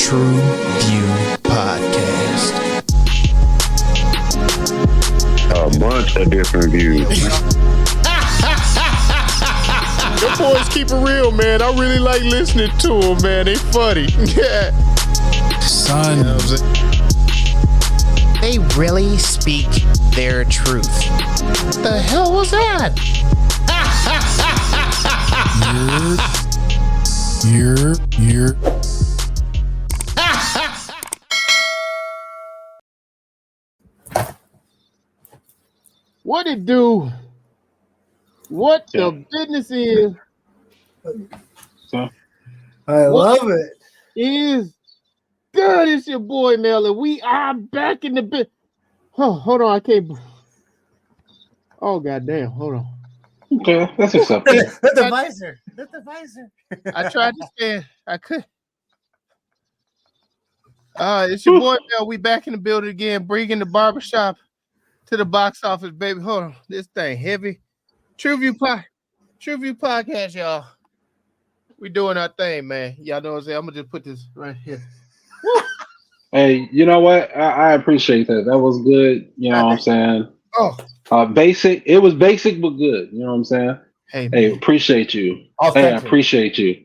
TruVue Podcat. A bunch of different views. The boys keep it real, man. I really like listening to them, man. They funny. Yeah. Son. You know what I'm saying? They really speak their truth. What the hell was that? You're. What it do? What the business is? I love it. Is good. It's your boy Mel, and we are back in the bit. Oh, hold on, I can't. Oh goddamn! Hold on. Okay, that's acceptable. Let the visor. I tried to stand. I could. It's your boy Mel. We back in the building again, bringing the barbershop to the box office, baby. Hold on, this thing heavy. TruVue Podcast, y'all. We doing our thing, man. Y'all know what I'm saying? I'm gonna just put this right here. Hey, you know what? I appreciate that. That was good. You know what I'm saying? Basic. It was basic, but good. You know what I'm saying? Hey, appreciate you. Hey, I appreciate you.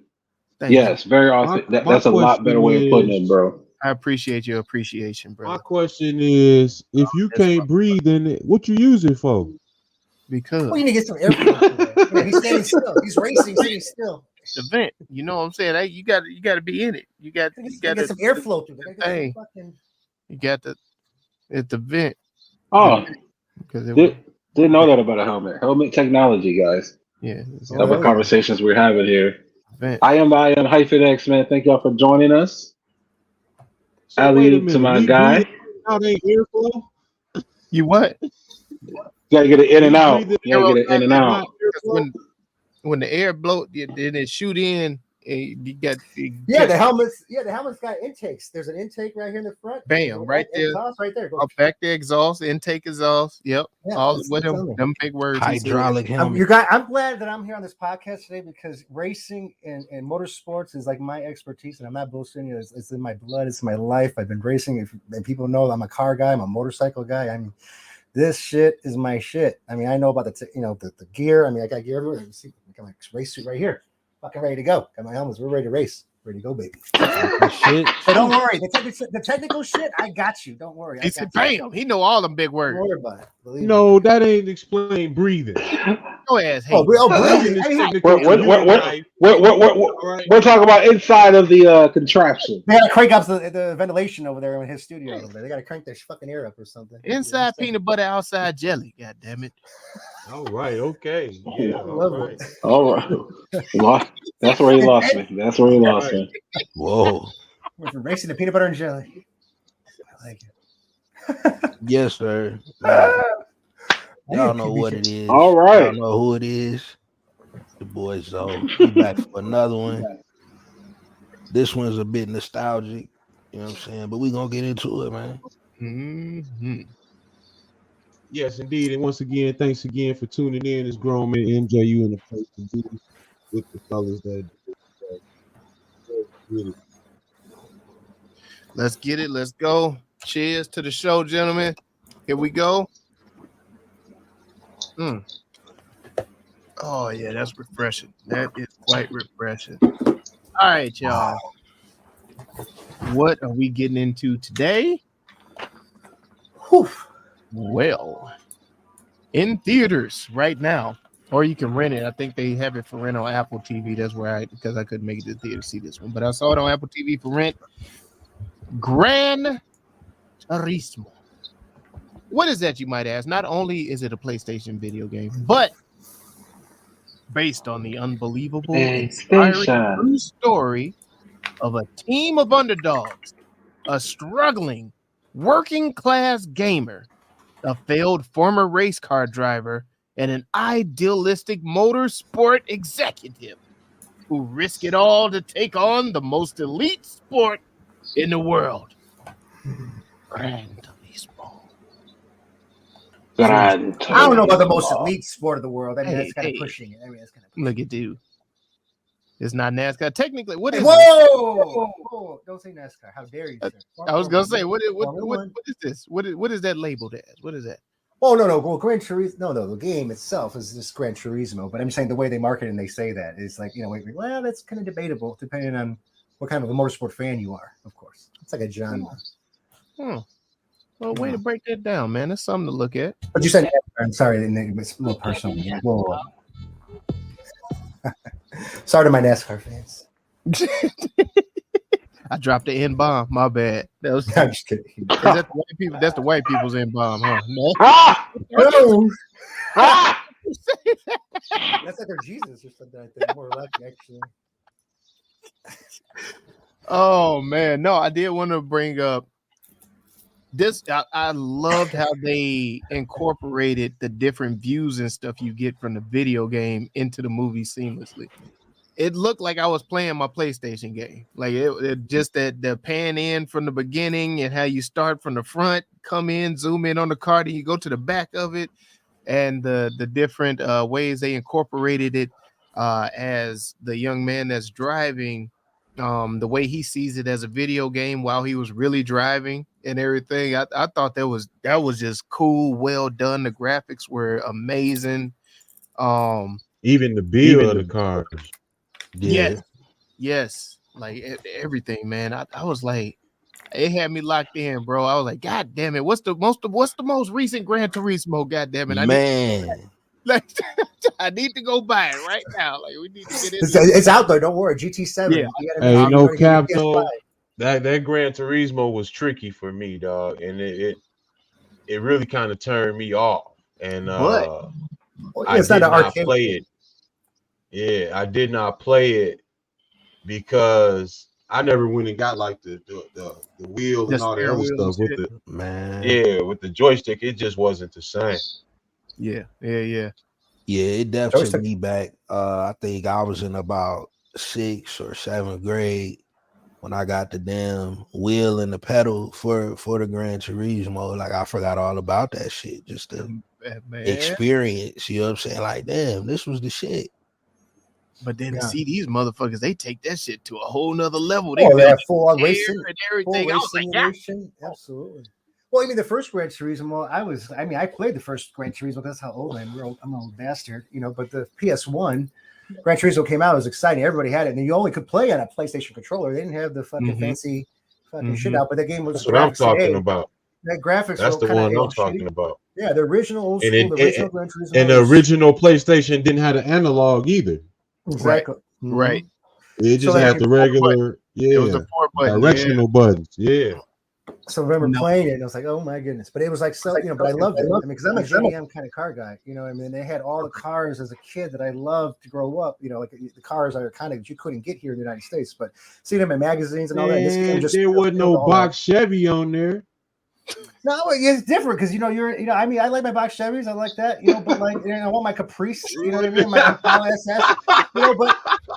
Yes, very awesome. That's a lot better way of putting it, bro. I appreciate your appreciation, bro. My question is, if you can't breathe, then what you use it for? Because we need to get some airflow. He's standing still. He's racing, sitting still. The vent, you know what I'm saying? You got to be in it. You got to get some airflow through it. You got it's the vent. Oh, didn't know that about a helmet. Helmet technology, guys. Yeah, type of conversations we're having here. I am -X, man. Thank y'all for joining us. So Ali to my guy. You what? You gotta get it in and out. You gotta get it in and out. When the air blow, then it shoot in. You got the helmets. Yeah, the helmets got intakes. There's an intake right here in the front. Bam, right there. Exhaust right there. Up back the exhaust, intake exhaust. Yep. Yeah, all with them big words. Hydraulic helmet. I'm glad that I'm here on this podcast today because racing and motorsports is like my expertise, and I'm not bullshitting you. It's in my blood. It's my life. I've been racing, and people know I'm a car guy. I'm a motorcycle guy. I mean, this shit is my shit. I mean, I know about the gear. I mean, I got gear everywhere. You see, I got my race suit right here. Fucking ready to go. Got my helmets. We're ready to race. Ready to go, baby. Shit. So don't worry. The technical shit, I got you. Don't worry. He said, "Bam." He know all them big words. Don't worry about it. Believe no, that ain't explain breathing. Go ass. Breathing. We're talking about inside of the contraption. They gotta crank up the ventilation over there in his studio over there. They gotta crank their fucking air up or something. Inside peanut butter, outside jelly. God damn it. All right. Okay. Yeah. All right. That's where he lost me. Whoa. We're from racing to peanut butter and jelly. I like it. Yes, sir. Y'all know what it is. All right. Y'all know who it is. The boy Zoe. We back for another one. This one's a bit nostalgic. You know what I'm saying? But we're going to get into it, man. Mm-hmm. Yes, indeed. And once again, thanks again for tuning in. It's Grown Man MJU in the place to do with the fellas that really. Let's get it. Let's go. Cheers to the show, gentlemen. Here we go. Oh, yeah, that's refreshing. That is quite refreshing. All right, y'all. What are we getting into today? Whew. Well, in theaters right now, or you can rent it. I think they have it for rent on Apple TV. That's where because I couldn't make it to the theater to see this one, but I saw it on Apple TV for rent. Gran Turismo. What is that, you might ask? Not only is it a PlayStation video game, but based on the unbelievable, inspiring true story of a team of underdogs, a struggling working-class gamer, a failed former race car driver, and an idealistic motorsport executive who risk it all to take on the most elite sport in the world. Gran Turismo. I don't know about the most elite sport of the world. I mean, that's kind of pushing it. I mean, that's kind of look at dude. It's not NASCAR. Technically, what is Whoa! Don't say NASCAR. How dare you, sir? I was gonna say, what is this? What is that labeled as? What is that? Oh no. Well, Gran Turismo. No. The game itself is just Gran Turismo. But I'm saying the way they market it and they say that is like, well, that's kind of debatable depending on what kind of a motorsport fan you are. Of course, it's like a genre. Well, way to break that down, man. That's something to look at. But you said NASCAR. I'm sorry, it's a little personal. Whoa. Sorry to my NASCAR fans. I dropped the N-bomb. My bad. I'm just kidding. Is that the white people? That's the white people's N-bomb, huh? No. That's like their Jesus or something. I think more or less, actually. Oh man, no, I did want to bring up this. I loved how they incorporated the different views and stuff you get from the video game into the movie seamlessly. It looked like I was playing my PlayStation game. Like it just that the pan in from the beginning and how you start from the front, come in, zoom in on the car, then you go to the back of it, and the different ways they incorporated it as the young man that's driving, the way he sees it as a video game while he was really driving and everything. I thought that was just cool, well done. The graphics were amazing. Even the build of the cars. Yes, like everything, man. I was like, it had me locked in, bro. I was like, God damn it, what's the most recent Gran Turismo? God damn it, I need to go buy it right now. Like we need to get it. It's out there. Don't worry, GT7. Yeah. Hey, no cap though. That Gran Turismo was tricky for me, dog, and it really kind of turned me off. And I did not play it. Yeah, I did not play it because I never went and got like the wheel and all that other stuff with the with the joystick. It just wasn't the same. Yeah, it definitely took me back. I think I was in about 6th or 7th grade when I got the damn wheel and the pedal for the Gran Turismo. Like I forgot all about that shit. Just the experience. You know what I'm saying? Like, damn, this was the shit. But then to see these motherfuckers, they take that shit to a whole nother level. They have full on racing and everything. I was like, absolutely. Well, I mean, the first Gran Turismo, I played the first Gran Turismo. That's how old I am. I'm an old bastard, But the PS1 Gran Turismo came out. It was exciting. Everybody had it, and you only could play on a PlayStation controller. They didn't have the fucking fancy fucking shit out. But the game was. That's what I'm talking about. That graphics. That's the one I'm talking about. Yeah, the original old school, the original Gran Turismo. And the original PlayStation didn't have the analog either. Exactly. Right. It just had the regular, it was the 4-button, directional buttons. Yeah. So I remember playing it, and I was like, "Oh my goodness!" But it was like so, but I loved it. I mean, because I'm a JDM kind of car guy, I mean, they had all the cars as a kid that I loved to grow up. Like the cars are kind of you couldn't get here in the United States, but seeing them in magazines and all that. This game just there wasn't no box Chevy on there. No, it's different because I mean, I like my box Chevys, I like that, but like, I want my Caprice, you know what I mean, my Impala SS, but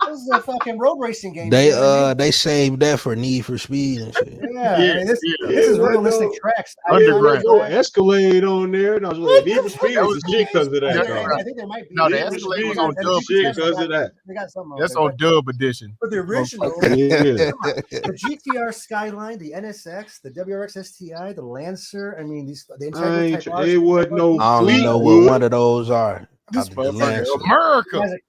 this is a fucking road racing game. They saved that for Need for Speed and shit. Yeah, I mean, this is realistic tracks. Underground. No Escalade on there. And I was like, Need for Speed was the shit because of that. I think there might be. No, the Escalade was on dub because of that. They got something. That's on dub edition. But the original, the GTR Skyline, the NSX, the WRX STI, the Lancer. I mean, the entire type it wasn't no. I don't know what one of those are. America.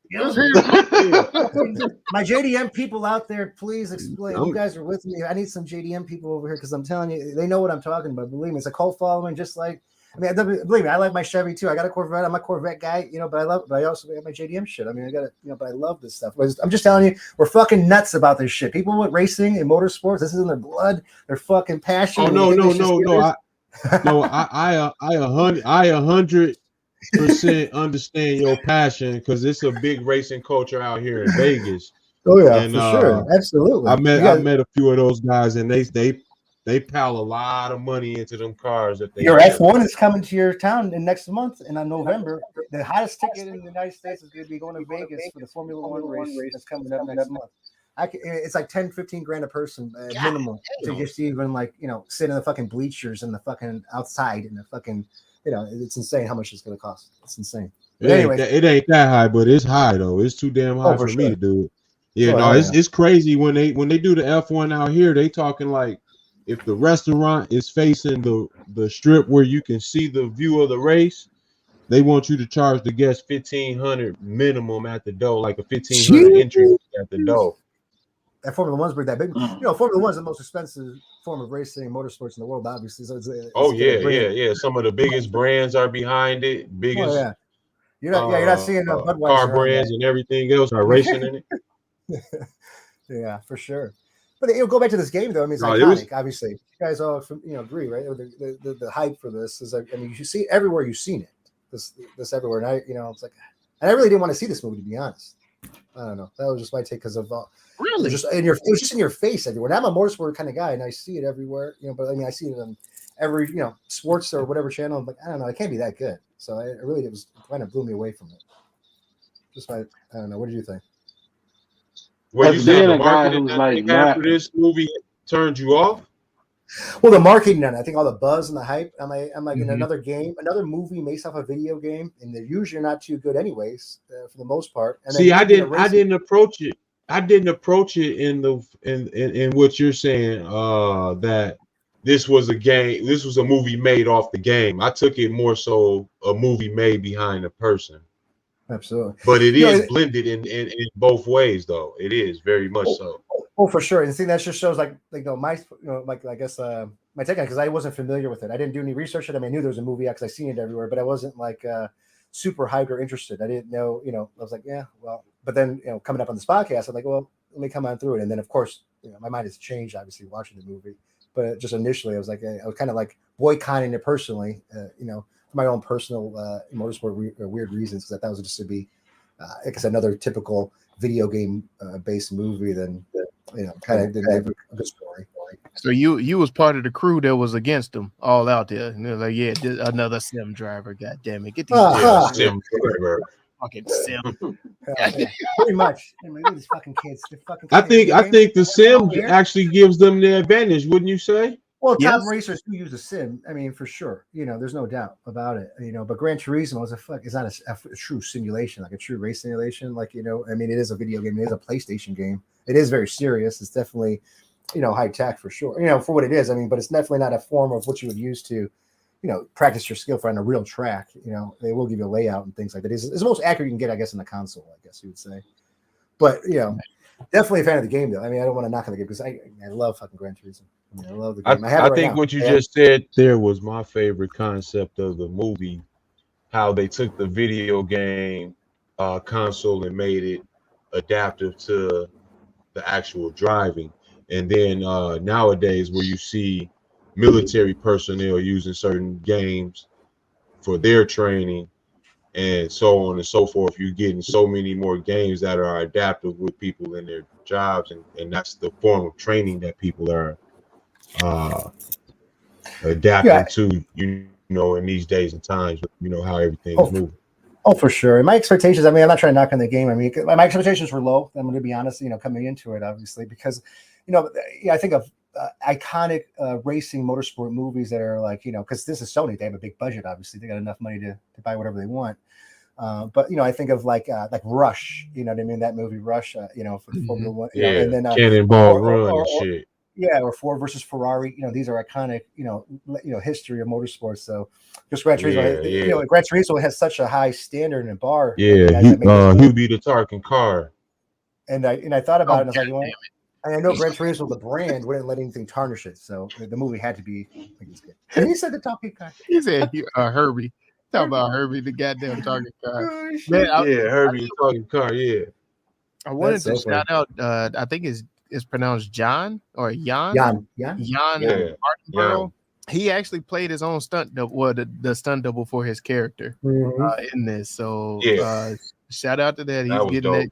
My JDM people out there, please explain. You guys are with me. I need some JDM people over here because I'm telling you, they know what I'm talking about. Believe me, it's a cult following. Just like, I mean, believe me, I like my Chevy too. I got a Corvette. I'm a Corvette guy, but I also got my JDM shit. I mean, I got it, but I love this stuff. I'm just telling you, we're fucking nuts about this shit. People with racing and motorsports, this is in their blood. They're fucking passionate. Oh no. I 100% understand your passion because it's a big racing culture out here in Vegas. Oh yeah, and, for sure, absolutely. I met a few of those guys, and they pile a lot of money into them cars. Your F1 is coming to your town in next month, and on November, the hottest ticket in the United States is going to be going to Vegas for the Formula One race that's coming up next month. It's like 10-15 grand a person minimum to just even sit in the fucking bleachers and the fucking outside and the fucking it's insane how much it's going to cost. It's insane. But anyway, it ain't that high, but it's high though. It's too damn high for me to do it. Yeah, no, it's crazy when they do the F1 out here. They talking like if the restaurant is facing the strip where you can see the view of the race, they want you to charge the guests $1,500 minimum at the door, like a $1,500 entry at the door. That Formula One's big that big. Formula One's the most expensive form of racing, motorsports in the world, obviously. So yeah. Some of the biggest brands are behind it. Biggest. Oh, yeah. You're not seeing Budweiser car brands and everything else are racing in it. Yeah, for sure. But it'll go back to this game, though. I mean, it's iconic. Obviously, you guys all agree, right? The hype for this is, I mean, you see it everywhere. You've seen it. This everywhere, and it's like, and I really didn't want to see this movie, to be honest. I don't know. That was just my take because of really it was just in your face everywhere. And I'm a motorsport kind of guy, and I see it everywhere. But I mean, I see it on every sports or whatever channel. I'm like, I don't know, it can't be that good. So it kind of blew me away from it. Just I don't know. What did you think? Well, you saying the marketing that they had for this movie turned you off? Well, the marketing on it, I think all the buzz and the hype. I'm like in another game, another movie based off a video game, and they're usually not too good, anyways, for the most part. And see, I didn't approach it. I didn't approach it in what you're saying. That this was a game. This was a movie made off the game. I took it more so a movie made behind a person. Absolutely. But it is blended in both ways, though. It is very much so. Oh, for sure. And see, that just shows my take on it, because I wasn't familiar with it. I didn't do any research. I mean, I knew there was a movie because I seen it everywhere, but I wasn't like super hyped or interested. I didn't know, I was like, yeah, well, but then, coming up on this podcast, I'm like, well, let me come on through it. And then of course, my mind has changed, obviously, watching the movie, but just initially I was like, I was kind of like boycotting it personally, for my own personal motorsport weird reasons, because I thought it was just to be, I guess, another typical video game based movie than kind of didn't have a good story. So you was part of the crew that was against them all out there, and they're like, yeah, another sim driver. God damn it, get these sim driver. Fucking sim. Pretty much. These fucking kids. I think the sim actually gives them the advantage, wouldn't you say? Well, top racers do use a sim. I mean, for sure. There's no doubt about it. But Gran Turismo is not a true simulation, like a true race simulation. Like, I mean, it is a video game. It is a PlayStation game. It is very serious. It's definitely, high tech for sure. For what it is. I mean, but it's definitely not a form of what you would use to, practice your skill for on a real track. They will give you a layout and things like that. It's the most accurate you can get, I guess, in the console, I guess you would say. But, definitely a fan of the game, though. I mean, I don't want to knock on the game because I love fucking Gran Turismo. I love the game. I think what you just said there was my favorite concept of the movie, how they took the video game console and made it adaptive to the actual driving. And then nowadays where you see military personnel using certain games for their training and so on and so forth, you're getting so many more games that are adaptive with people in their jobs, and that's the form of training that people are adapting to, in these days and times, how everything is moving. Oh, for sure. And my expectations, I mean, I'm not trying to knock on the game. I mean, my expectations were low. I'm going to be honest, coming into it, obviously, because, I think of iconic racing motorsport movies that are like, because this is Sony, they have a big budget, obviously. They got enough money to buy whatever they want. But, I think of like Rush, you know what I mean? That movie Rush, for the Formula One. And then Cannonball Run and shit. Yeah, or Ford versus Ferrari. These are iconic, history of motorsports. So just Gran Turismo, Gran Turismo has such a high standard and bar. Yeah, Hubie the Tarkin car. And I thought about it, and I was like, and I know Gran Turismo, the brand, wouldn't let anything tarnish it. So the movie had to be like this good. And he said the Talking car. He said Herbie. Talk about Herbie, the goddamn Target car. Herbie the Talking car. Yeah. I wanted to shout out. I think it's pronounced John or Jann. Jann. Martin. He actually played his own stunt double, the stunt double for his character in this. So shout out to that. He's getting that.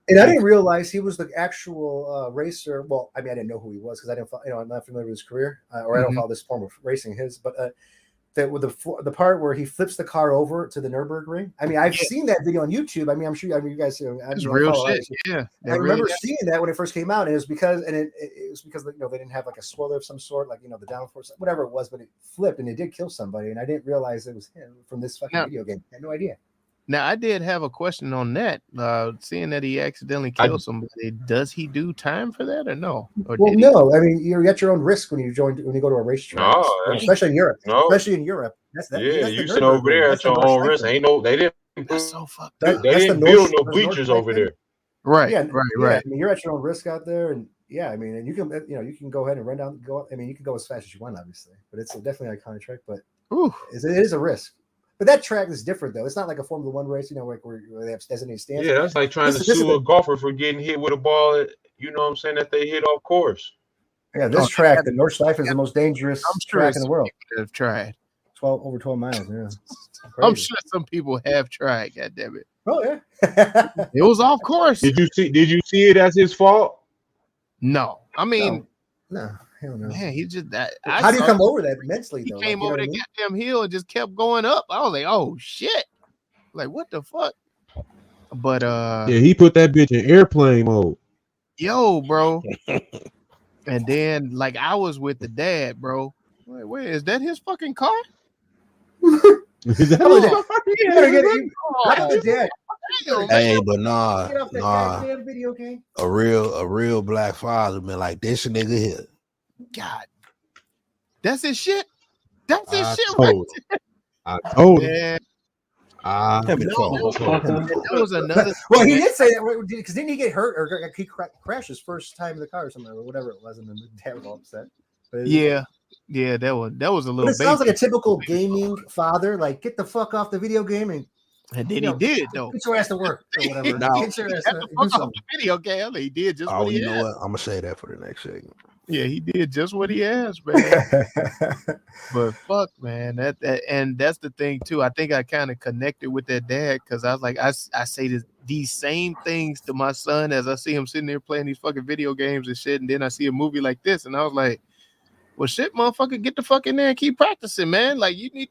And I didn't realize he was the actual racer. Well, I mean, I didn't know who he was because I didn't, I'm not familiar with his career, or I don't follow this form of racing his. But that with the part where he flips the car over to the Nürburgring. I mean, I've seen that video on YouTube. I mean, I'm sure you guys. It's real shit. Yeah, I remember seeing that when it first came out, and it was because they didn't have like a spoiler of some sort, like the downforce, whatever it was, but it flipped and it did kill somebody, and I didn't realize it was him from this fucking video game. I had no idea. Now, I did have a question on that. Seeing that he accidentally killed somebody, does he do time for that or no? Or no. I mean, you're at your own risk when you go to a racetrack, especially in Europe. Especially in Europe, that's you sit over there at your own risk. Ain't no, they didn't. That's so fucked up. They didn't build no bleachers over there. Right. Yeah, right. I mean, you're at your own risk out there, and I mean, and you can go ahead and run down. I mean, you can go as fast as you want, obviously, but it's definitely an iconic track. But it is a risk. But that track is different, though. It's not like a Formula One race, like where they have designated stands. Yeah, that's like trying to sue a golfer for getting hit with a ball. You know what I'm saying? That they hit off course. Yeah, this track, the Nordschleife, is the most dangerous track in the world. Have tried over 12 miles. Yeah, I'm sure some people have tried. God damn it! Oh yeah, it was off course. Did you see it as his fault? No, I mean, no. Hell no. Man, he just that. How do you come over that mentally? He came over the goddamn hill and just kept going up. I was like, oh shit! Like what the fuck? But he put that bitch in airplane mode. Yo, bro. And then like I was with the dad, bro. Wait, is that his fucking car? Is that Hey, but nah. A real black father been like this nigga here. God, that's his shit. That's his shit. I told him. That was another. Well, he did say that because didn't he get hurt or he crashed his first time in the car or something or whatever it was, and then the dad was all upset. Yeah, that was a little. But it sounds like a typical gaming father. Like, get the fuck off the video game and then he did though. Get your ass to work or whatever. Get your ass to do something. The video game. He did just. Oh, you know what? I'm gonna say that for the next segment. Yeah, he did just what he asked, man. But fuck, man, that and that's the thing too. I think I kind of connected with that dad because I was like, I say these same things to my son as I see him sitting there playing these fucking video games and shit, and then I see a movie like this, and I was like, well, shit, motherfucker, get the fuck in there and keep practicing, man. Like you need,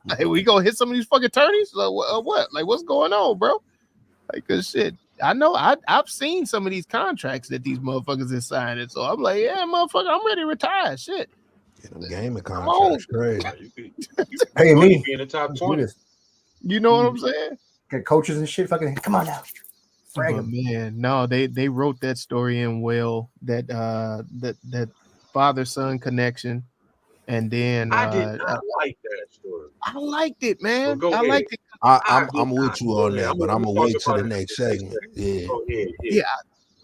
like, we gonna hit some of these fucking turnies, or what? Like what's going on, bro? Like, cause shit. I know I've seen some of these contracts that these motherfuckers are signing, so I'm like, yeah, motherfucker, I'm ready to retire. Shit, them gaming contracts, crazy. Hey, me be in the top 20. You know what I'm saying? Get coaches and shit. Fucking come on now, man. No, they wrote that story in well. That father son connection, and then I did not like that story. I liked it, man. I liked it. I'm with you on that, but I'm gonna wait till the next segment. Yeah,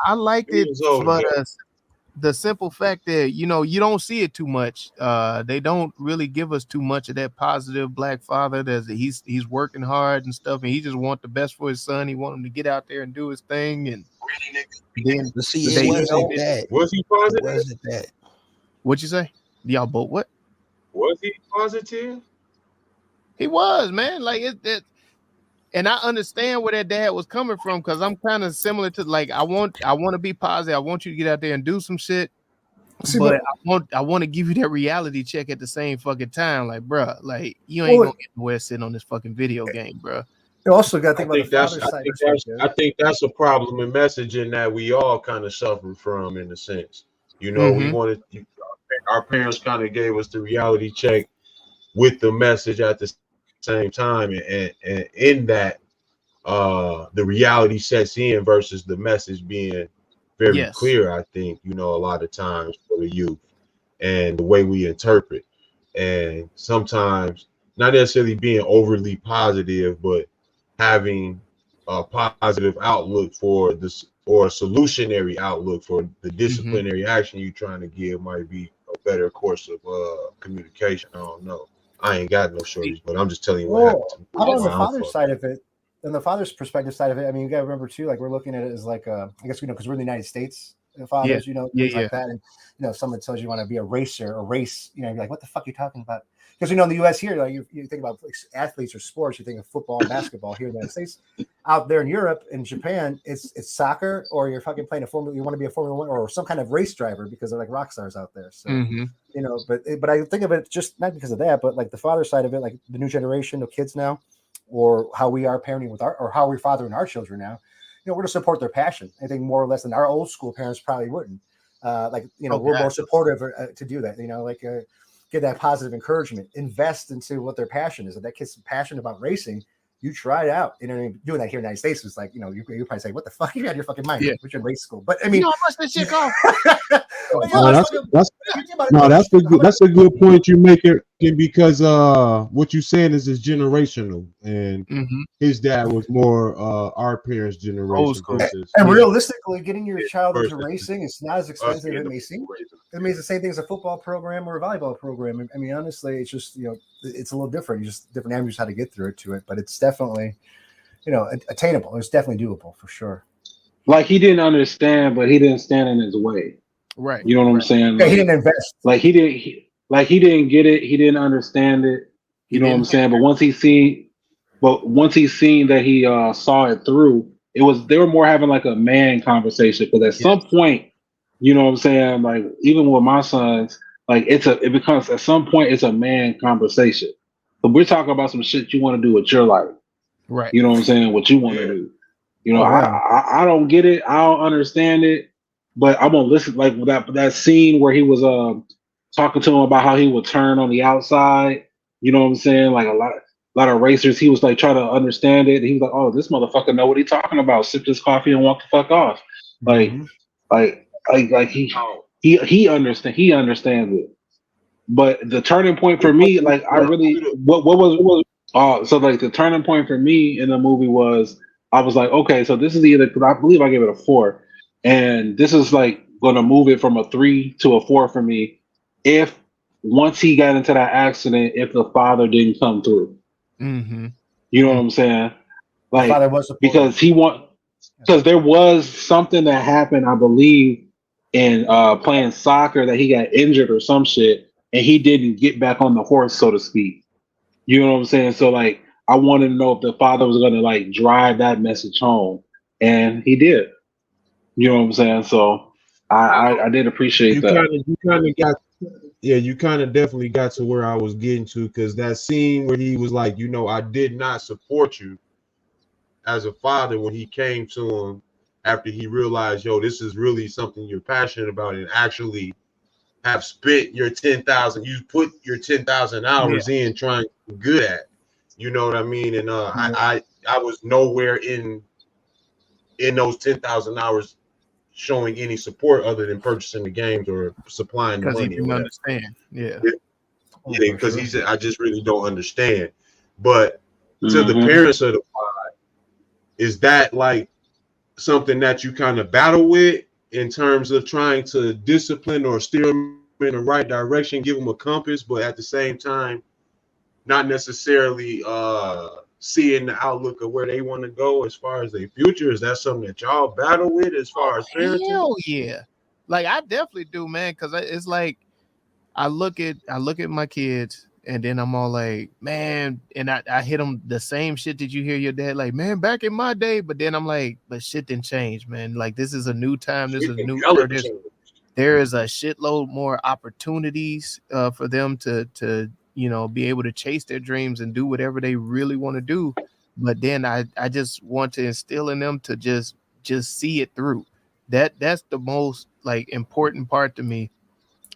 I liked it for the simple fact that you don't see it too much. They don't really give us too much of that positive black father. He's working hard and stuff, and he just want the best for his son. He want him to get out there and do his thing. And then was he positive? Was it that? What'd you say? Y'all both what? Was he positive? He was, man. Like it, and I understand where that dad was coming from because I'm kind of similar to like I want to be positive. I want you to get out there and do some shit, but I want to give you that reality check at the same fucking time. Like, bro, like you ain't gonna get nowhere sitting on this fucking video game, bro. You also got to think about the father's side. I think that's a problem in messaging that we all kind of suffer from in a sense. We wanted our parents kind of gave us the reality check with the message at the same time, and in that the reality sets in versus the message being very clear. I think a lot of times for the youth and the way we interpret, and sometimes not necessarily being overly positive, but having a positive outlook for this or a solutionary outlook for the disciplinary action you're trying to give might be a better course of communication. I don't know. I ain't got no shorties, but I'm just telling you what happened. How about on the father's side of it? On the father's perspective side of it, I mean, you got to remember too, like we're looking at it as like, I guess because we're in the United States, fathers, things like that, and someone tells you want to be a racer or race, you're like, what the fuck are you talking about? Because in the U.S. here, like you think about athletes or sports, you think of football and basketball here in the United States. Out there in Europe and Japan, it's soccer, or you're fucking playing you want to be a Formula One or some kind of race driver because they're like rock stars out there. So but I think of it just not because of that, but like the father side of it, like the new generation of kids now, or how we are parenting with or how we're fathering our children now. We're going to support their passion. I think more or less than our old school parents probably wouldn't. We're more supportive to do that. Give that positive encouragement, invest into what their passion is. If that kid's passionate about racing, You try it out. You know what I mean? Doing that here in the United States is like, you know, you probably say, what the fuck? You're out of your fucking mind. Yeah. Which in race school. But I mean, how much that shit cost? That's a good point you make it, because what you're saying is generational, and his dad was more our parents' generation versus. And realistically, getting your child into racing is not as expensive as it may seem. It means the same thing as a football program or a volleyball program. I mean, honestly, it's just, you know, it's a little different. You just different avenues how to get through it to it, but it's definitely, you know, attainable. It's definitely doable for sure. Like he didn't understand, but he didn't stand in his way. Right. You know what I'm saying? Yeah, he didn't invest. Like he didn't get it. He didn't understand it. You know what I'm saying? But once he seen that he saw it through, they were more having like a man conversation. Because at some point, you know what I'm saying? Like even with my sons, like it becomes at some point it's a man conversation. But we're talking about some shit you want to do with your life. Right. You know what I'm saying? What you want to do. You know, I don't get it. I don't understand it. But I'm gonna listen. Like that scene where he was talking to him about how he would turn on the outside. You know what I'm saying? Like a lot of racers, he was like trying to understand it. And he was like, "Oh, this motherfucker know what he's talking about. Sip his coffee and walk the fuck off." Like he understands. He understands it. But the turning point for me, like I really, what was so like the turning point for me in the movie was I was like, okay, so this is either, because I believe I gave it a 4. And this is like going to move it from a 3 to a 4 for me. If once he got into that accident, if the father didn't come through, you know what I'm saying? Like because there was something that happened, I believe, in playing soccer that he got injured or some shit, and he didn't get back on the horse, so to speak. You know what I'm saying? So like, I wanted to know if the father was going to like drive that message home, and he did. You know what I'm saying? So I did appreciate that. You kind of definitely got to where I was getting to, because that scene where he was like, you know, I did not support you as a father, when he came to him after he realized, yo, this is really something you're passionate about, and actually have spent your 10,000, you put your 10,000 hours in trying to be good at. You know what I mean? And I was nowhere in those 10,000 hours showing any support other than purchasing the games or supplying the money. Because he didn't understand. Yeah, because he said, I just really don't understand. But to the parents of the pod, is that like something that you kind of battle with in terms of trying to discipline or steer them in the right direction, give them a compass, but at the same time, not necessarily seeing the outlook of where they want to go as far as their future? Is that something that y'all battle with as far as parenting? Hell yeah. Like I definitely do, man, because it's like I look at my kids, and then I'm all like, man, and I hit them the same shit that you hear your dad like, man, back in my day. But then I'm like, but shit didn't change, man. Like this is a new time. This is a new era. There is a shitload more opportunities for them to you know, be able to chase their dreams and do whatever they really want to do. But then I just want to instill in them to just see it through. That's the most like important part to me.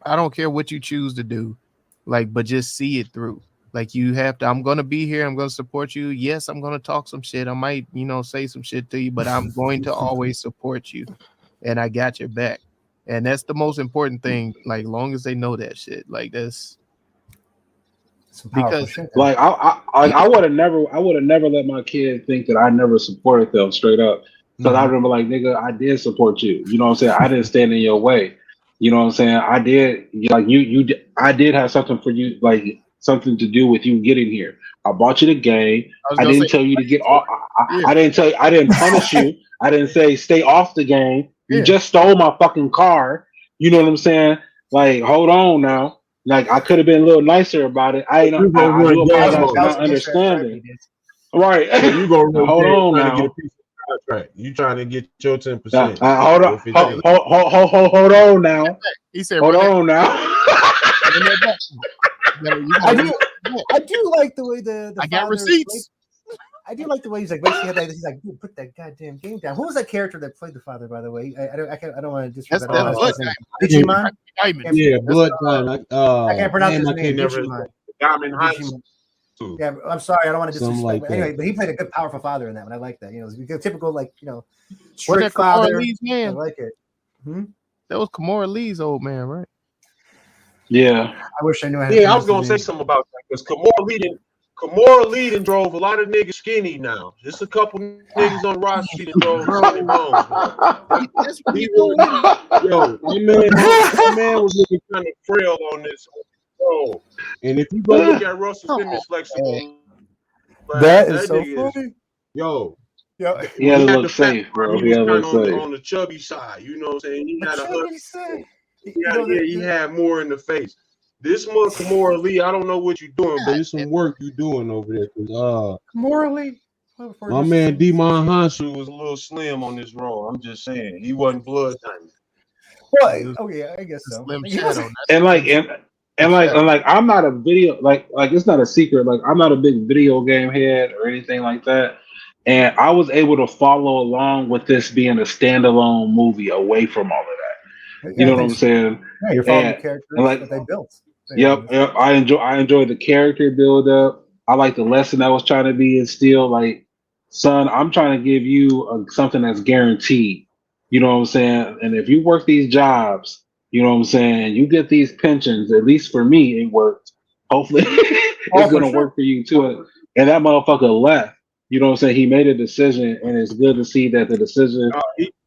I don't care what you choose to do, like, but just see it through. Like you have to, I'm going to be here. I'm going to support you. Yes, I'm going to talk some shit. I might, you know, say some shit to you, but I'm going to always support you, and I got your back. And that's the most important thing. Like, long as they know that shit, like that's because like I would have never let my kid think that I never supported them straight up. Because I remember like, nigga, I did support you. You know what I'm saying? I didn't stand in your way. You know what I'm saying? I did, like I did have something for you, like something to do with you getting here. I bought you the game. I didn't tell you to get off. I didn't punish you. I didn't say stay off the game. You just stole my fucking car. You know what I'm saying? Like, hold on now. Like, I could have been a little nicer about it. I do apologize for not understanding. Right. You gonna hold on now. You trying to get your 10%. Hold on now. He said, hold on now. I do like the way the I got receipts. I do like the way he's like, he's like, dude, put that goddamn game down. Who was that character that played the father, by the way? I don't want to disrespect. That's Blood Diamond. Yeah, Blood Diamond. I can't pronounce his name. Diamond Heights. too. Yeah, I'm sorry, I don't want to disrespect. Like but anyway, but he played a good, powerful father in that one. I like that. You know, typical Kamora strict father. Lee's man? I like it. That was Kamora Lee's old man, right? Yeah. I wish I knew how to. Yeah, I was gonna say something about that because Kamora Lee drove a lot of niggas skinny now. Just a couple niggas on roster that drove skinny bones. That's what he doing. Yo, my man was looking kind of frail on this. Bro. And if you go look at Russell Simmons flexible, that is so funny. Yo. He had to look safe, bro. He was kind of on the chubby side. You know what I'm saying? He had a chubby side. He had more in the face. This month, Kamora Lee, I don't know what you're doing, but it's some work you're doing over there. Kamora Lee. My man Demon Hansu was a little slim on this role. I'm just saying. He wasn't blood diamond. Well, oh yeah, I guess so. And I'm not a video like it's not a secret. Like I'm not a big video game head or anything like that. And I was able to follow along with this being a standalone movie away from all of that. You know what I'm saying? Yeah, you're following the characters that they built. Yep, I enjoy the character build up. I like the lesson that was trying to be instilled. Like, son, I'm trying to give you something that's guaranteed. You know what I'm saying? And if you work these jobs, you know what I'm saying, you get these pensions. At least for me, it worked. Hopefully, it's gonna work for you too. And that motherfucker left. You know what I'm saying? He made a decision, and it's good to see that the decision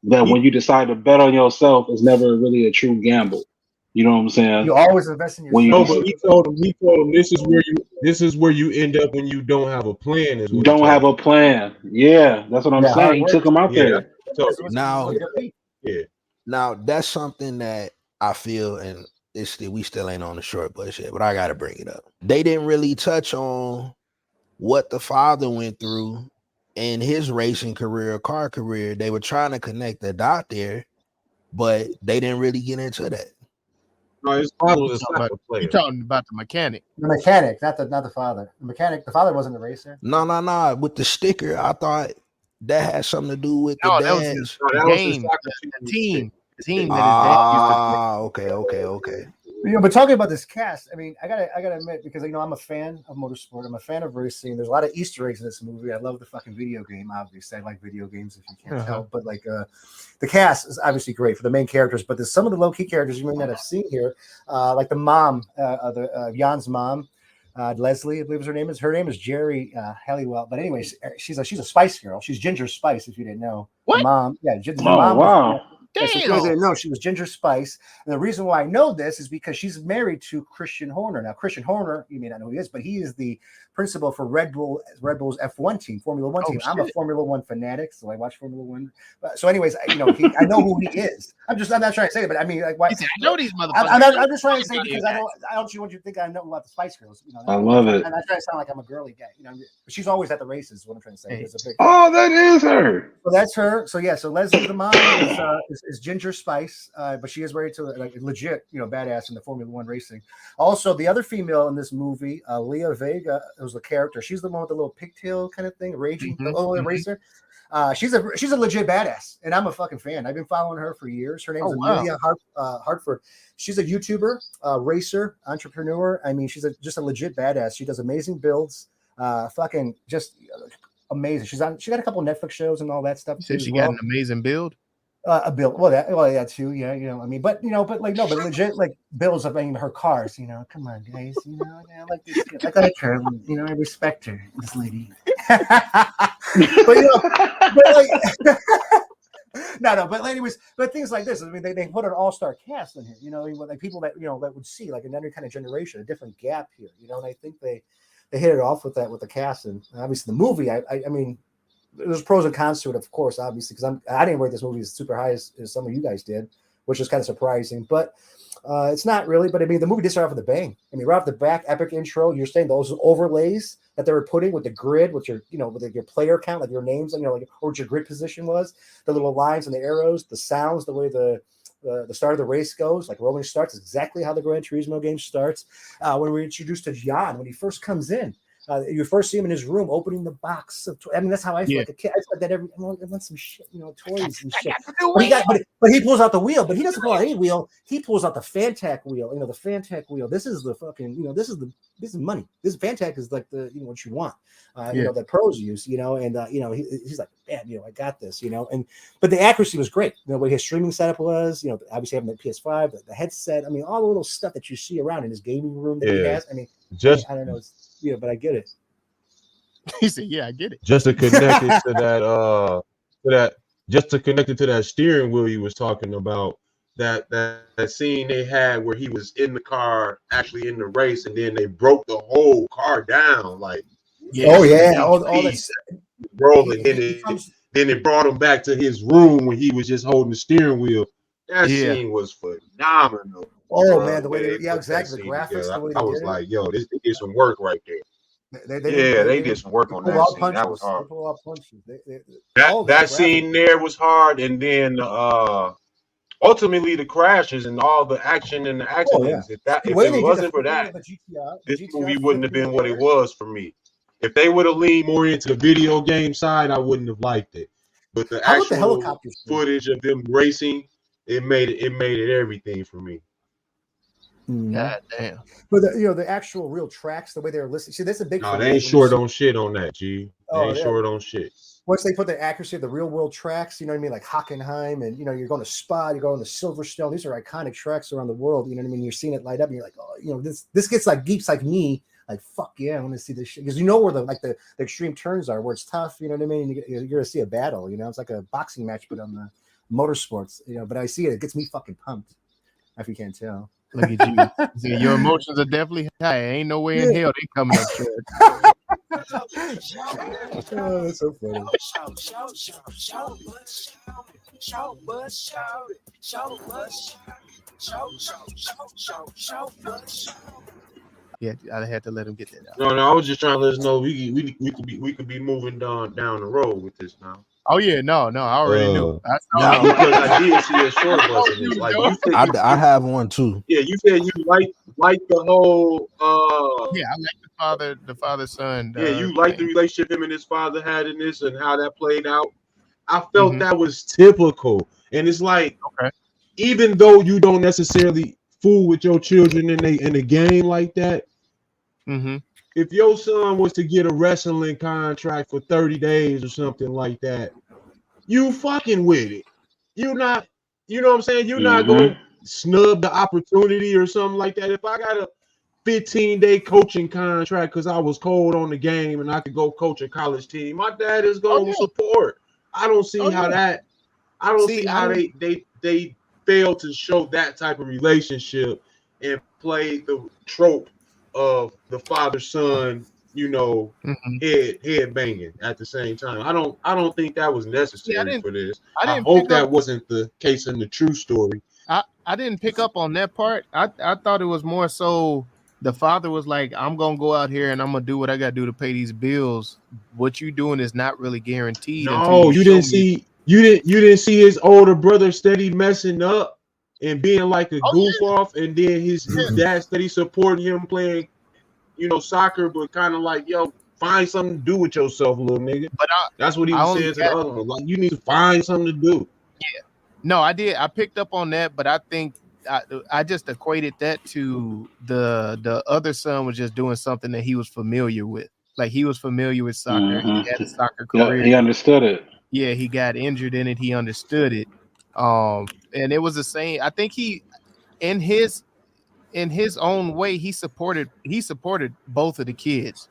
when you decide to bet on yourself is never really a true gamble. You know what I'm saying? You always invest in yourself. But he told him this is where you end up when you don't have a plan. Don't have a plan. Yeah, that's what I'm saying. He took him out there. Now that's something that I feel, and we still ain't on the short bus yet, but I gotta bring it up. They didn't really touch on what the father went through in his racing career, car career. They were trying to connect the dot there, but they didn't really get into that. No, his father was a soccer player. You're talking about the mechanic. The mechanic, not the father. The mechanic, the father wasn't a racer. No. With the sticker, I thought that had something to do with the dads. That was the team. The team that his dad used to play. Okay. You know, but talking about this cast, I mean, I gotta admit, because I'm a fan of motorsport, I'm a fan of racing. There's a lot of Easter eggs in this movie. I love the fucking video game. Obviously, I like video games if you can't tell. But the cast is obviously great for the main characters. But there's some of the low key characters you may not have seen here, like the mom, Jann's mom, Leslie, I believe her name is. Her name is Jerry Halliwell. But anyways, she's a Spice Girl. She's Ginger Spice, if you didn't know. What? The mom, yeah, the mom. Wow. Yeah, so I didn't know she was Ginger Spice, and the reason why I know this is because she's married to Christian Horner. Now, Christian Horner, you may not know who he is, but he is the principal for Red Bull's F1 team, Formula One team. I'm a Formula One fanatic, so I watch Formula One. So, anyways, I know who he is. I'm not trying to say it, but I mean, like, why? I know these motherfuckers. I'm just trying to say because I don't want you to think I know about the Spice Girls. I love it. I'm not trying to sound like I'm a girly guy. But she's always at the races. Is what I'm trying to say. Hey. That is her. So that's her. So yeah. So Leslie, the mom, is Ginger Spice, but she is married to legit, badass in the Formula One racing. Also, the other female in this movie, Leah Vega, was the character. She's the one with the little pigtail kind of thing, raging racer. She's a legit badass, and I'm a fucking fan. I've been following her for years. Her name is Amelia Hartford. She's a YouTuber, racer, entrepreneur. I mean, she's just a legit badass. She does amazing builds. Fucking just amazing. She got a couple of Netflix shows and all that stuff. Said she got an amazing build. A build, that too, yeah, I mean, but legit, like builds of her cars, come on, guys, I like this, I like her, I respect her, this lady, but anyways, but things like this, I mean, they put an all-star cast in here, like people that that would see like another kind of generation, a different gap here, and I think they hit it off with the cast, and obviously the movie, I mean. There's pros and cons to it, of course, obviously, because I didn't rate this movie as super high as some of you guys did, which is kind of surprising. But it's not really. But I mean, the movie did start off with a bang. I mean, right off the back, epic intro. You're saying those overlays that they were putting with the grid, with your with your player count, like your names, or what your grid position was, the little lines and the arrows, the sounds, the way the start of the race goes, like rolling starts, exactly how the Gran Turismo game starts. When we're introduced to Jann, when he first comes in. You first see him in his room opening the box of I mean, that's how I feel like a kid. I feel like that I want some shit, toys and shit. But he pulls out the wheel, but he doesn't pull out any wheel. He pulls out the Fantac wheel, the Fantac wheel. This is the fucking, this is the this is money. This Fantac is like the what you want, that pros use, and he's like, man, I got this, but the accuracy was great. What his streaming setup was, obviously having the PS5, the headset. I mean, all the little stuff that you see around in his gaming room that he has. I mean, I don't know, but I get it. He said, "Yeah, I get it." Just to connect it to that steering wheel you was talking about. That scene they had where he was in the car, actually in the race, and then they broke the whole car down. Like, all that rolling. Then it brought him back to his room when he was just holding the steering wheel. That scene was phenomenal. Oh man, the way exactly. The graphics. The way I was like, yo, they did some work right there. They did some work on that scene. That was hard. That scene there was hard, and then ultimately the crashes and all the action and the accidents. If it wasn't for that, this movie wouldn't have been what it was for me. If they would have leaned more into the video game side, I wouldn't have liked it. But the actual footage of them racing, it made it everything for me. God damn. But the actual real tracks, the way they're listed. See, that's a big. No, they ain't short on shit on that, G. They ain't short on shit. Once they put the accuracy of the real world tracks, you know what I mean, like Hockenheim, and you're going to Spa, you're going to Silverstone. These are iconic tracks around the world. You know what I mean? You're seeing it light up, and you're like, oh, this gets like geeks like me, like fuck yeah, I want to see this shit because where the extreme turns are, where it's tough. You know what I mean? You're going to see a battle. It's like a boxing match, but on the motorsports. But I see it gets me fucking pumped. If you can't tell. Look at you. See, your emotions are definitely high. Ain't no way in hell they coming up short. Oh, that's so funny. Yeah, I had to let him get that out. No, I was just trying to let us know we could be moving down the road with this now. Oh yeah, no, I already knew. Because I did see a short bus in this. Like I have one too. Yeah, you said you like the whole. Yeah, I like the father son. You like the relationship him and his father had in this and how that played out. I felt that was typical, and it's like, even though you don't necessarily fool with your children in a game like that. Mm-hmm. If your son was to get a wrestling contract for 30 days or something like that, you fucking with it. You're not, you know what I'm saying? You're not going to snub the opportunity or something like that. If I got a 15-day coaching contract because I was cold on the game and I could go coach a college team, my dad is going to support. I don't see how they fail to show that type of relationship and play the trope of the father-son, head banging at the same time. I don't think that was necessary for this. I hope that wasn't the case in the true story. I didn't pick up on that part. I thought it was more so the father was like, I'm gonna go out here and I'm gonna do what I gotta do to pay these bills. What you doing is not really guaranteed. No, you didn't see his older brother steady messing up and being like a goof off, and then his dad steady supporting him playing, soccer, but kind of like, yo, find something to do with yourself, little nigga. But that's what he was saying to the other one. Like, you need to find something to do. Yeah. No, I did. I picked up on that, but I think I just equated that to the other son was just doing something that he was familiar with. Like, he was familiar with soccer. Mm-hmm. He had a soccer career. Yeah, he understood it. Yeah, he got injured in it. He understood it. And it was the same. I think he, in his own way, he supported both of the kids.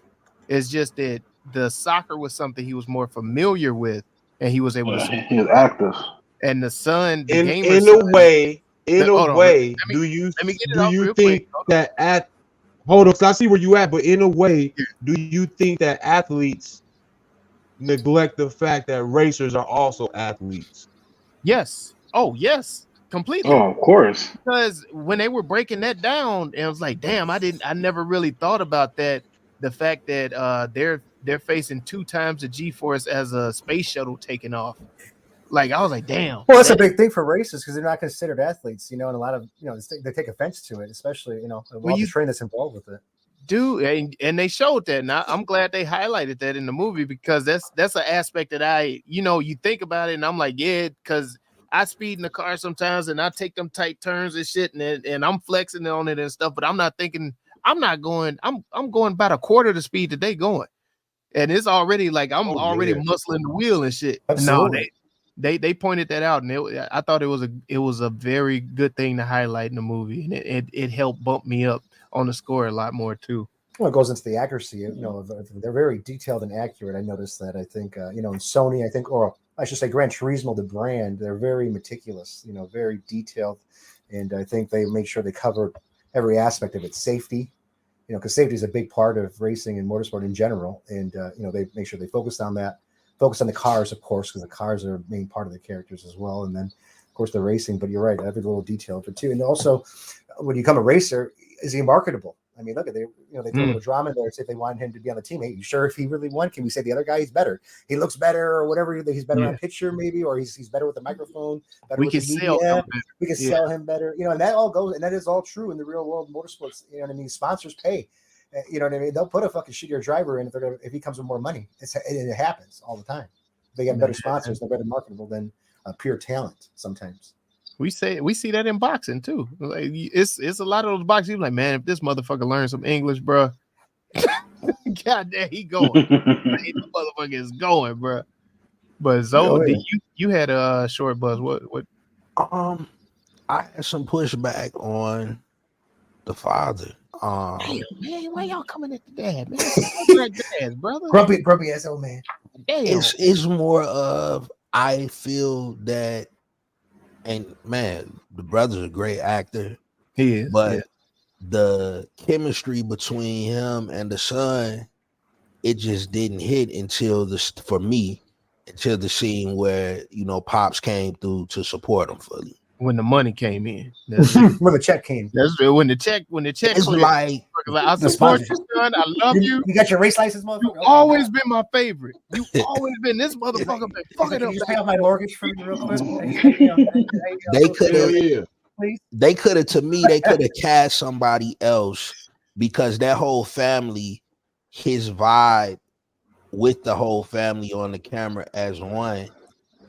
It's just that the soccer was something he was more familiar with, and he was able to support. He was active. And the son, in a way, do you think that hold on, so I see where you at, but in a way, do you think that athletes neglect the fact that racers are also athletes? Yes. Oh, yes. Completely. Oh, of course. Because when they were breaking that down, it was like, damn, I never really thought about that. The fact that they're facing 2 times the G-force as a space shuttle taking off. Like, I was like, damn. Well, that's a big thing for racers because they're not considered athletes, and a lot of they take offense to it, especially the train that's involved with it. Dude, and they showed that, and I'm glad they highlighted that in the movie because that's an aspect that you think about it, and I'm like, yeah, because I speed in the car sometimes, and I take them tight turns and shit, and I'm flexing on it and stuff, but I'm not thinking I'm not going. I'm going about a quarter the speed that they going, and it's already like I'm already muscling the wheel and shit. Absolutely. No, they pointed that out, and I thought it was a very good thing to highlight in the movie, and it helped bump me up on the score a lot more too. Well, it goes into the accuracy. They're very detailed and accurate. I noticed that. I think in Sony, I think, or I should say, Gran Turismo, the brand, they're very meticulous. Very detailed, and I think they make sure they cover every aspect of it. Safety, because safety is a big part of racing and motorsport in general, and they make sure they focus on that. Focus on the cars, of course, because the cars are a main part of the characters as well. And then, of course, the racing. But you're right, every little detail of it too. And also, when you become a racer, is he marketable? I mean, look at they throw a little drama in there. Say if they want him to be on the team. Hey, you sure if he really won? Can we say the other guy he's better? He looks better, or whatever. He's better on picture, maybe, or he's better with the microphone. Better we with can the sell media. him better. We can sell him better. And that all goes, and that is all true in the real world motorsports. You know what I mean? Sponsors pay. You know what I mean? They'll put a fucking shittier driver in if he comes with more money. It happens all the time. They get better sponsors. They're better marketable than pure talent sometimes. We see that in boxing too. Like it's a lot of those boxers. You're like, man, if this motherfucker learns some English, bro, god damn, he going. The motherfucker is going, bro. But Zoe, you had a short buzz. What? I had some pushback on the father. Damn, man, why y'all coming at the dad, man? Dad, brother. Grumpy ass old man. Damn. It's more of I feel that, and man, the brother's a great actor. He is, but the chemistry between him and the son, it just didn't hit until the scene where Pops came through to support him fully. When the money came in, when the check came. That's when the check. It's like I support you, son. I love you. You got your race license, motherfucker. You've always been my favorite. You always been this motherfucker. Fucking up. You pay off my mortgage for me real quick. They could have cast somebody else, because that whole family, his vibe with the whole family on the camera as one,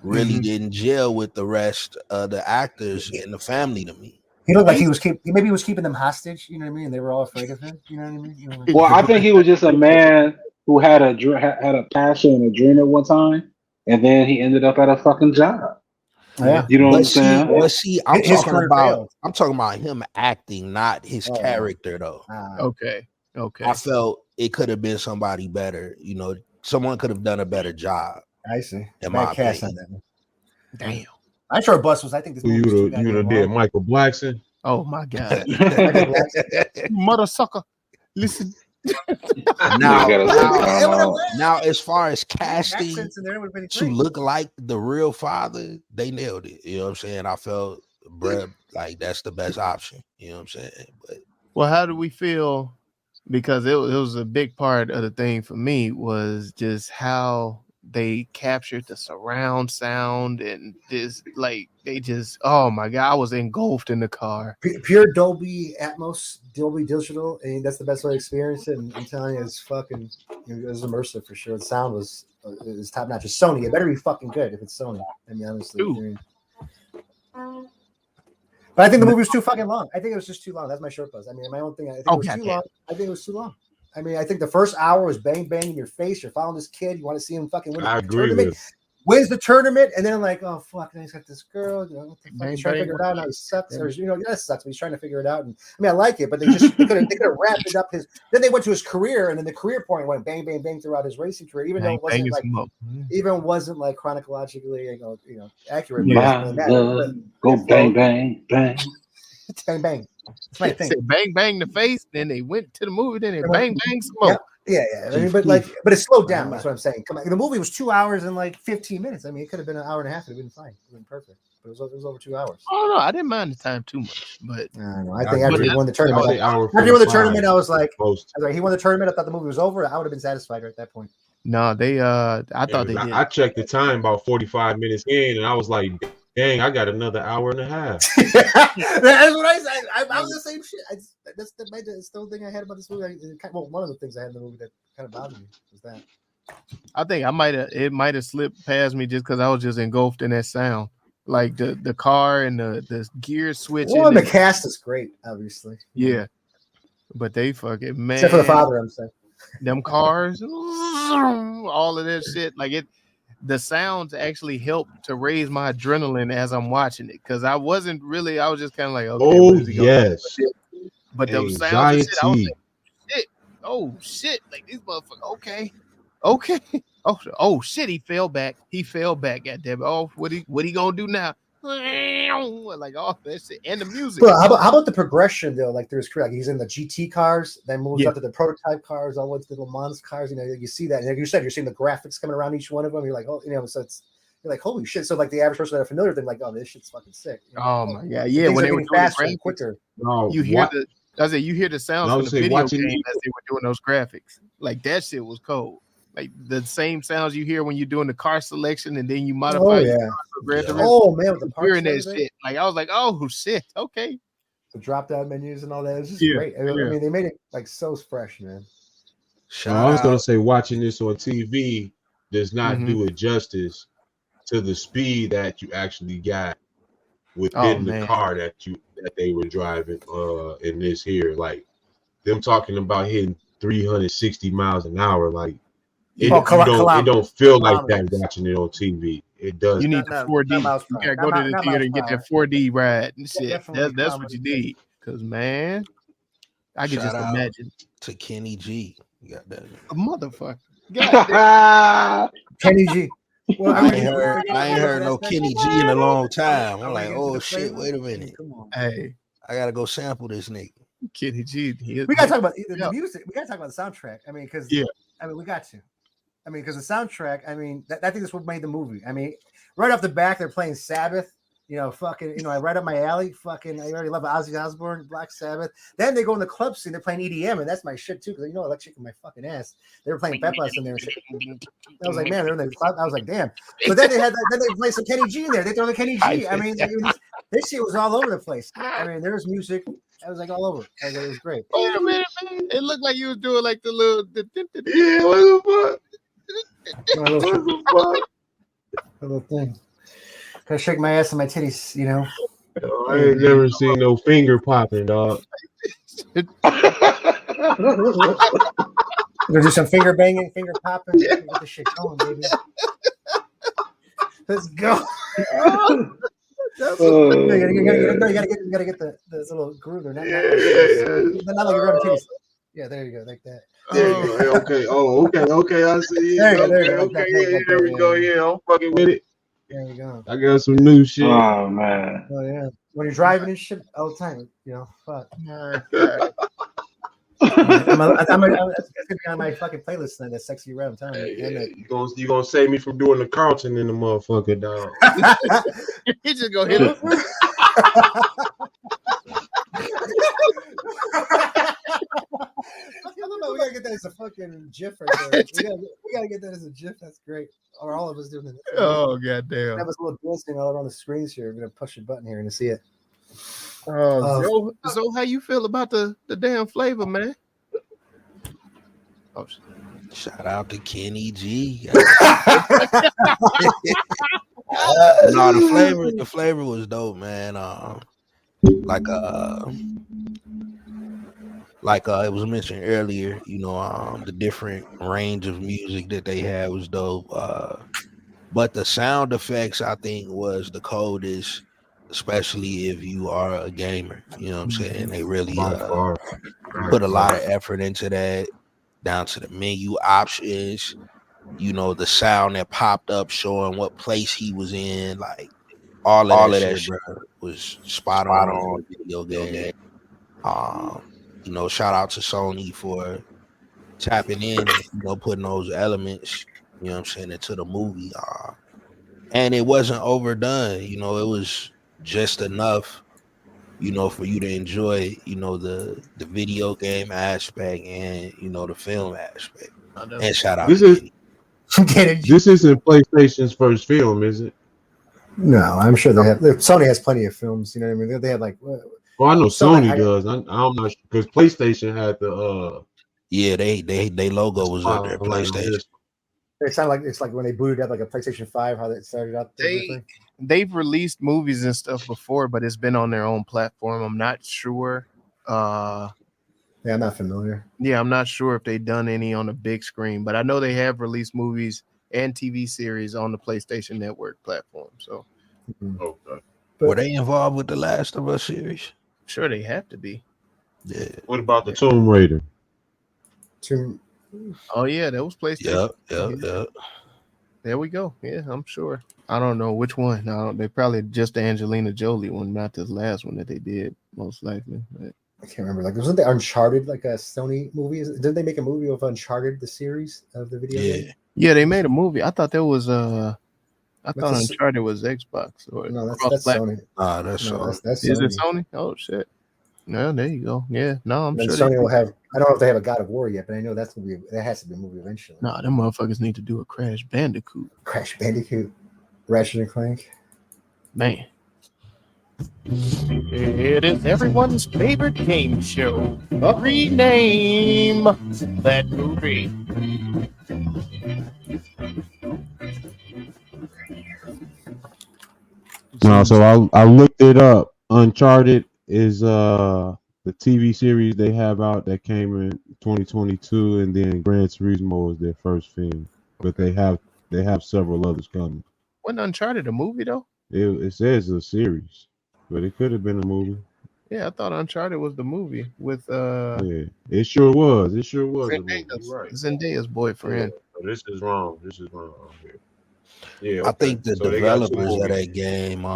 really didn't gel with the rest of the actors in the family to me. He looked like he was keeping them hostage. You know what I mean? They were all afraid of him. You know what I mean? Well, I think he was just a man who had a passion and a dream at one time, and then he ended up at a fucking job. Yeah, you know what I'm saying? But see, I'm talking about him acting, not his character, though. Okay. I felt it could have been somebody better. Someone could have done a better job. I see. In my cast on that. Damn. I sure bus was. I think this movie was you would have did Michael Blackson. Oh my god, mother sucker! Listen. now, as far as casting to look like the real father, they nailed it. You know what I'm saying? I felt, bruh, like that's the best option. You know what I'm saying? But well, how do we feel? Because it was a big part of the thing for me was just how they captured the surround sound and this, like they just, oh my god, I was engulfed in the car. Pure Dolby Atmos, Dolby Digital, and that's the best way to experience it. And I'm telling you, it's fucking, it was immersive for sure. The sound was top notch. It's Sony. It better be fucking good if it's Sony. I mean, honestly. But I think the movie was too fucking long. I think it was just too long. That's my short buzz. I mean, my own thing. I think it was too long. I think it was too long. I mean, I think the first hour was bang, bang in your face. You're following this kid. You want to see him fucking win the tournament. Wins the tournament, and then I'm like, oh fuck, and he's got this girl. He's trying to figure it out. Now he sucks, or that sucks. But he's trying to figure it out. And I mean, I like it, but they could have wrapped it up. Then they went to his career, and then the career point went bang, bang, bang throughout his racing career, even though it wasn't like chronologically, accurate. Go bang, bang, bang, bang, bang. That's my thing. Bang, bang the face. Then they went to the movie. Then they bang, bang some more. Yeah. I mean, but it slowed down. That's what I'm saying. Come on, the movie was 2 hours and like 15 minutes. I mean, it could have been an hour and a half. It'd have been fine. It would have been perfect. But it was over 2 hours. Oh no, I didn't mind the time too much. But I think after he won the tournament, I was like, he won the tournament. I thought the movie was over. I would have been satisfied at that point. No, they. I thought they did. I checked the time about 45 minutes in, and I was like, dang, I got another hour and a half. That's what I said. I was the same shit. That's the whole thing I had about this movie. One of the things I had in the movie that kind of bothered me was that. I think it might have slipped past me just because I was just engulfed in that sound, like the car and the gear switching. Well, and the cast is great, obviously. Yeah, But they fucking man. Except for the father, I'm saying. Them cars, all of that shit. Like it, the sounds actually helped to raise my adrenaline as I'm watching it because I wasn't really. I was just kind of like, okay, oh yes, but those sounds and shit, I was like, shit, oh shit, like these motherfuckers. Okay, oh shit, he fell back. Goddamn it. Oh, what he gonna do now? Like all that shit and the music. But how about the progression though? Like there's like he's in the GT cars, then moves up to the prototype cars, all the way to the Le Mans cars. You know, you see that. And like you said, you're seeing the graphics coming around each one of them. You're like, oh, you know, so you're like, holy shit. So like the average person that are familiar with them, like, oh, this shit's fucking sick. You know? Oh my god, yeah. When they were faster and quicker, you hear you hear the sounds from the video game as they were doing those graphics. Like that shit was cold. Like the same sounds you hear when you're doing the car selection and then you modify your car for Gran Turismo. Oh man, with the parts hearing that shit. Like I was like, oh shit, okay. The drop down menus and all that. It's just great. I mean, they made it like so fresh, man. I was gonna say watching this on TV does not do it justice to the speed that you actually got within the car that they were driving in this here. Like them talking about hitting 360 miles an hour, like it don't feel like that watching it on TV. It does. You need the 4D. You gotta go to the theater and get that 4D ride and shit. That's what you need. Cause man, I can just imagine. To Kenny G. You got that. A motherfucker. Kenny G. Well, I ain't heard no Kenny G in a long time. I'm like, oh shit, wait a minute. Come on. Hey, I gotta go sample this nigga. Kenny G. We gotta talk about the music. We gotta talk about the soundtrack. I mean, because I mean, we got to. I mean, because the soundtrack. I mean, I think that's what made the movie. I mean, right off the back, they're playing Sabbath. You know, fucking, you know, right up my alley. Fucking, I already love Ozzy Osbourne, Black Sabbath. Then they go in the club scene, they're playing EDM, and that's my shit too, because you know I like chicken my fucking ass. They were playing Pepas in there and shit. I was like, man, they're in the club. I was like, damn. But then they played some Kenny G in there. They throw the Kenny G. I mean, this shit was all over the place. I mean, there was music. I was like all over. It was great. Wait a minute, man. It looked like you was doing like the little. Yeah, what the fuck? A little thing. Gotta shake my ass and my titties, you know. I ain't never seen no finger popping, dog. We're gonna do some finger banging, finger popping. Get this shit going, baby. Let's go. You gotta get the little groove there. Not like you're grabbing titties. Yeah, there you go, like that. Okay. I see. There we go. Yeah, I'm fucking with it. There you go. I got some new shit. Oh man. Oh yeah. When you're driving and shit all the time, you know. Fuck. That's gonna be on my fucking playlist tonight. That sexy rap. I'm telling you. You gonna save me from doing the Carlton in the motherfucker, dog. He just go hit him. We gotta get that as a fucking GIF right there. We gotta get that as a GIF. That's great. Or all of us doing it. Oh goddamn! That was a little dancing all around the screens here. I'm gonna push a button here and see it. So how you feel about the damn flavor, man? Oh, shout out to Kenny G. No, the flavor was dope, man. Like it was mentioned earlier, you know, the different range of music that they had was dope. But the sound effects, I think, was the coldest, especially if you are a gamer. You know what I'm saying? They really put a lot of effort into that, down to the menu options, you know, the sound that popped up showing what place he was in, like all of that shit, bro, was spot on the video game. You know, shout out to Sony for tapping in and, you know, putting those elements, you know what I'm saying, into the movie. And it wasn't overdone, you know, it was just enough, you know, for you to enjoy, you know, the video game aspect and, you know, the film aspect. And shout out to This isn't PlayStation's first film, is it? No, I'm sure they have. Sony has plenty of films, you know what I mean? They have like. Well, I know Sony does. I'm not sure because PlayStation had the. Yeah, they logo was on their PlayStation. It sounded like it's like when they booted up like a PlayStation 5, how that started out. They've released movies and stuff before, but it's been on their own platform. I'm not sure. I Yeah, I'm not familiar. Yeah, I'm not sure if they've done any on the big screen, but I know they have released movies and TV series on the PlayStation Network platform. So, okay. Were they involved with the Last of Us series? Sure, they have to be. Yeah. What about the Tomb Raider? Oh yeah, that was PlayStation. Yep. There we go. Yeah, I'm sure. I don't know which one. No, they probably just the Angelina Jolie one, not this last one that they did, most likely. But I can't remember. Like, wasn't the Uncharted like a Sony movie? Didn't they make a movie of Uncharted, the series of the video game? Yeah, they made a movie. I thought that was I thought Uncharted was Xbox or no, that's Sony. That's Sony. That's Is it Sony? Oh shit. No, there you go. Yeah, no, I'm sure Sony will have. I don't know if they have a God of War yet, but I know that has to be a movie eventually. Nah, them motherfuckers need to do a Crash Bandicoot. Crash Bandicoot, Ratchet and Clank. Man. It is everyone's favorite game show. Rename that movie. No, so I looked it up. Uncharted is the TV series they have out that came in 2022, and then Gran Turismo is their first film. But they have several others coming. Wasn't Uncharted a movie though? It says a series, but it could have been a movie. Yeah, I thought Uncharted was the movie with Yeah, it sure was. It sure was a movie. Right. Zendaya's boyfriend. Yeah, this is wrong. This is wrong here. Yeah, I think the developers of that game,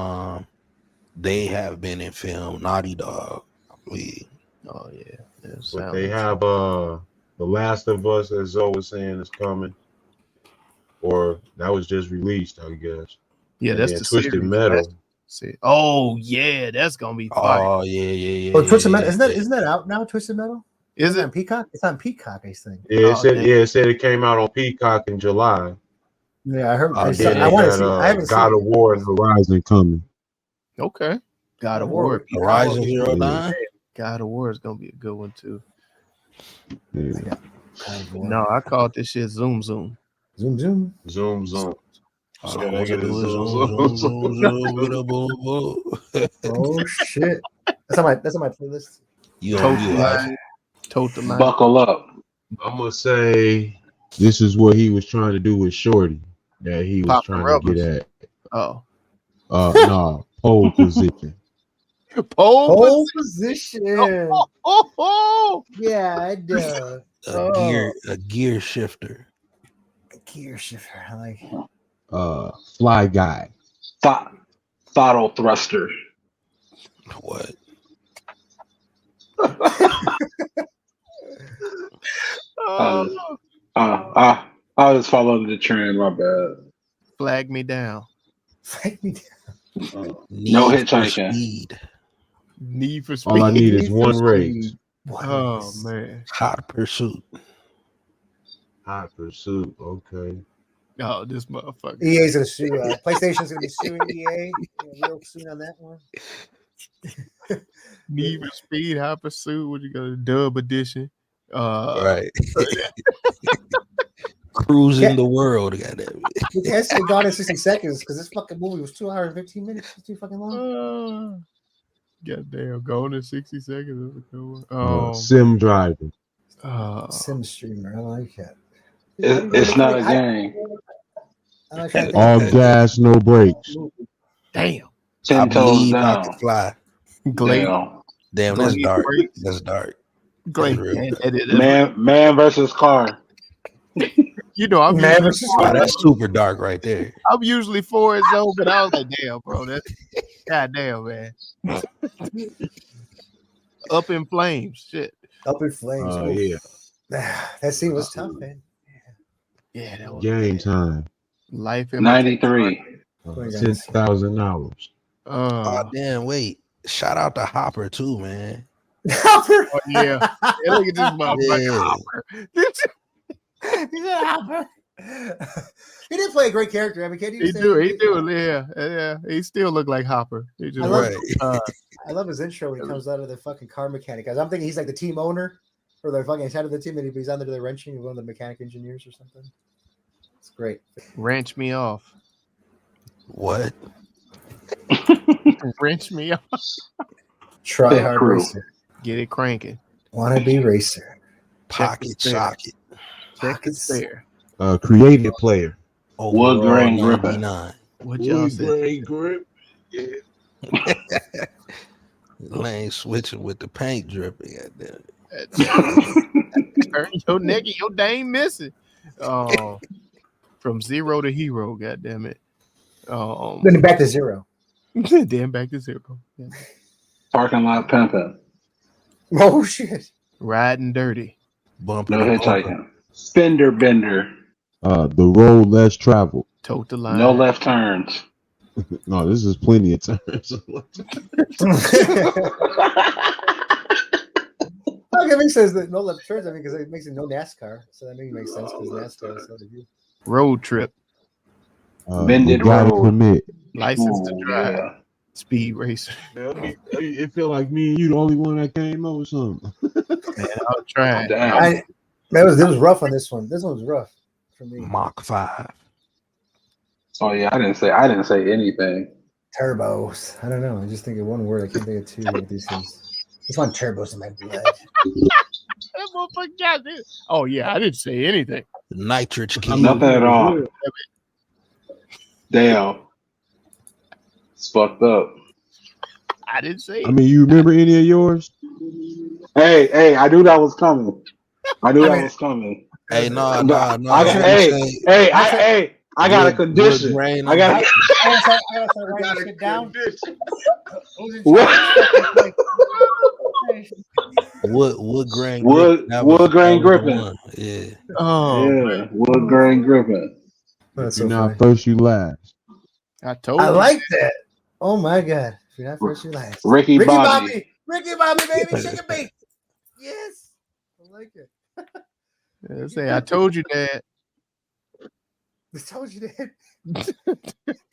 they have been in film. Naughty Dog, I believe. Oh yeah. But they have The Last of Us, as Zoe was saying, is coming, or that was just released, I guess. Yeah, and that's the Twisted series. Metal. Oh yeah, that's gonna be fire. Oh yeah. Oh, Twisted Metal isn't that out now? Twisted Metal is it on Peacock? It's on Peacock, I think. Yeah, it said it came out on Peacock in July. Yeah, I heard. I want to see. I haven't seen God of War and Horizon coming. Okay, God of War, Horizon Zero Dawn. God of War is gonna be a good one too. Yeah. No, I called this shit Zoom. Zoom. Oh shit! That's on my playlist. Tote the line. Buckle up. I'm gonna say this is what he was trying to do with Shorty. That he was trying to get at. Oh. No, pole position. Pole position. Oh. Yeah, I do. A gear shifter. A gear shifter. I like it. Fly guy. Throttle thruster. What? I'll just follow the trend. My bad. Flag me down. No hitchhiking. Need for speed. All I need is one race. Oh man. Hot Pursuit. Okay. Oh, this motherfucker. EA's gonna sue. PlayStation's gonna be suing EA real soon on that one. Need for Speed, Hot Pursuit. What you got? Dub edition. Right. Cruising the world. Goddamn it. It has to be gone in 60 seconds because this fucking movie was 2 hours and 15 minutes. It's too fucking long. Goddamn, going in 60 seconds. That's a good one. Sim driving. Sim streamer. I like that. It's not a game. All gas, no brakes. Damn. 10 toes down. I can fly. Damn, that's dark. That's dark. Man versus car. You know, I'm that's super dark right there. I'm usually for it though, but I was like, damn, bro, that's goddamn, man. Up in flames, shit. Up in flames. Yeah. That scene was tough, man. Yeah, that was game time. Life in 93. $6,000. Oh damn! Wait, shout out to Hopper too, man. Hopper. Oh, yeah. Look at this motherfucker, Hopper. Hopper. He did play a great character. I mean, he do. Yeah. He still look like Hopper. He just I love his intro when he comes out of the fucking car mechanic. I'm thinking he's like the team owner or the fucking head of the team, and he's under the wrenching one of the mechanic engineers or something. It's great. Wrench me off. What? Wrench me off. Try hard racer. Get it cranking. Wannabe racer. Pocket socket. Check the spare. Creative player. Wood grain gripping. 99. What y'all say? Grain grip. Yeah. Lane switching with the paint dripping. Turn your neck and your dang missing. From zero to hero, goddamn it. Then back to zero. Then back to zero. Yeah. Parking lot pimping. Oh shit. Riding dirty. Bumper No to hitchhiking. Fender bender. The road less traveled. Tote the line. No left turns. No, this is plenty of turns. Okay, it says that no left turns. I mean, because it makes it no NASCAR, so that makes sense because NASCAR is so good. Road trip. Bended road. Permit. License to drive. Yeah. Speed racer. It feel like me and you the only one that came up with something. Man, I'll try. Damn. This was rough on this one. This one was rough for me. Mach 5. Oh yeah, I didn't say anything. Turbos. I don't know. I just think of one word. I can't think of two with these things. Just want turbos in my blood. Oh yeah, I didn't say anything. Nitrous key. Nothing at all. Damn. It's fucked up. I didn't say. I mean, you remember any of yours? Hey, I knew that was coming. That was coming. Hey, no. I got a condition. I got a condition. Wood grain. Wood grain gripping. Yeah. Oh, yeah. Wood grain gripping. That's You're so not funny. first, you last. I told I you. like that. Oh my god. If you're not first, you're last. Ricky Bobby, baby, shake it, baby. Yes. I like it. Yeah, say, I told you that. I told you that.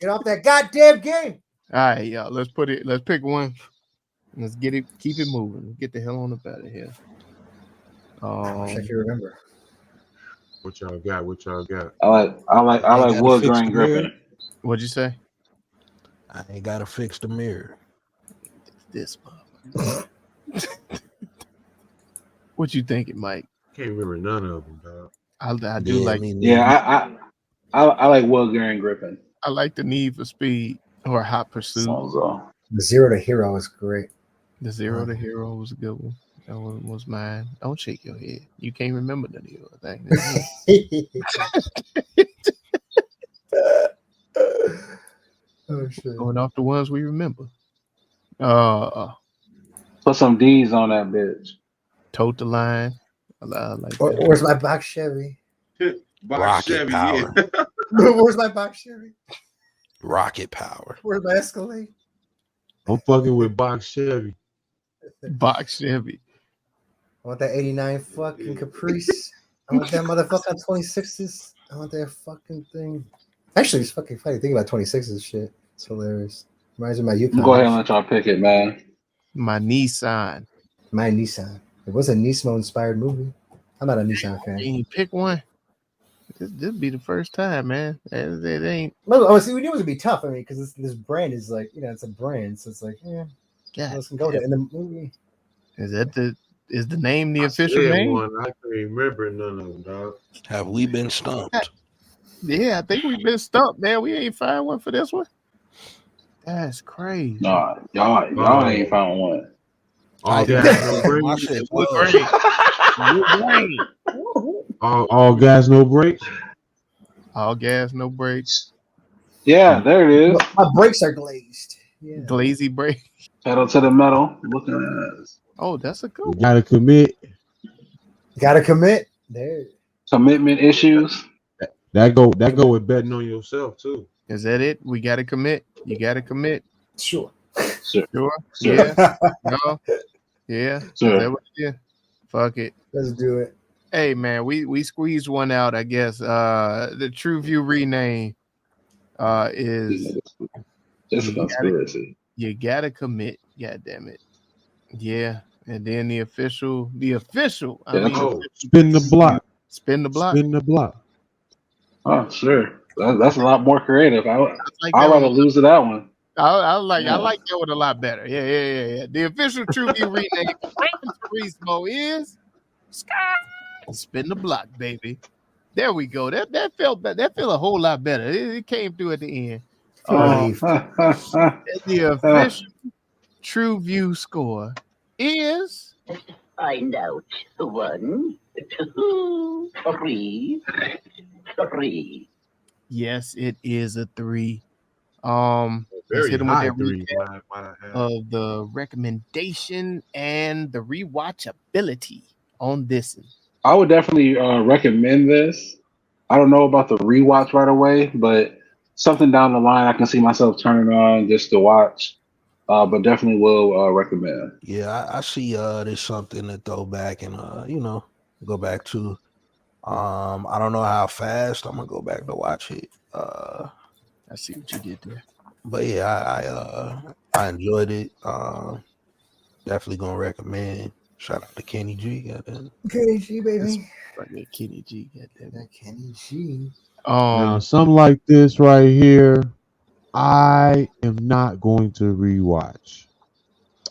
Get off that goddamn game. All right, y'all. Let's pick one. Let's get it. Keep it moving. Get the hell on up out of here. I wish I could remember. What y'all got? I like wood grain gripping. What'd you say? I ain't gotta fix the mirror. This one. What you thinking, Mike? Can't remember none of them, dog. I do like. Yeah, I like wood grain gripping. I like the Need for Speed or Hot Pursuit. The Zero to Hero is great. The Zero to Hero was a good one. That one was mine. Don't shake your head. You can't remember none of your things. Oh shit. Going off the ones we remember. Put some D's on that bitch. Tote the line. I like that. Where's my box Chevy? Rocket power. Where's my box Chevy? Rocket power. Where's my Escalade? I'm fucking with box Chevy. Box Chevy. I want that 89 fucking Caprice. I want that motherfucking 26s. I want that fucking thing. Actually, it's fucking funny. Think about 26s shit. It's hilarious. Reminds me of my Yukon. Go ahead and let y'all pick it, man. My Nissan. My Nissan. It was a Nismo inspired movie. I'm not a Nissan fan. Can you pick one? This be the first time, man. It ain't. No, see, we knew it was gonna be tough. I mean, because this brand is like, it's a brand, so it's like, let's go there. In the movie, is the name the official name? One. I can't remember none of them, dog. Have we been stumped? Yeah, I think we've been stumped, man. We ain't find one for this one. That's crazy. Nah, y'all ain't found one. All gas, no brakes. All gas, no brakes. All gas, no brakes. Yeah, there it is. My brakes are glazed. Yeah. Glazy brake. Pedal to the metal. Looking at us. Oh, that's a good one. Gotta commit. Gotta commit. There. Commitment issues. That go with betting on yourself too. Is that it? We gotta commit. You gotta commit. Sure. Sure. Yeah. No. Yeah. Sure. Is that what it is? Fuck it. Let's do it. Hey man, we squeezed one out, I guess. The TruVue rename is It's a conspiracy. You gotta commit, god damn it. Yeah. And then the official. Spin the block. Spin the block. Spin the block. Oh, sure. That's a lot more creative. I'd rather lose to that one. I like that one a lot better. Yeah. The official TruVue rename for Gran Turismo is Spin the Block, baby. There we go. That felt a whole lot better. It came through at the end. The official TruVue score is find out 1, 2, 3. Yes, it is a 3. Let's hit them with their recap of the recommendation and the rewatchability on this. I would definitely recommend this. I don't know about the rewatch right away, but something down the line I can see myself turning on just to watch. But definitely will recommend. Yeah, I see there's something to throw back and go back to. I don't know how fast I'm gonna go back to watch it. I see what you did there. But yeah, I enjoyed it. Definitely gonna recommend. Shout out to Kenny G. Kenny G, baby. Kenny G. Kenny G. Now, something like this right here, I am not going to rewatch.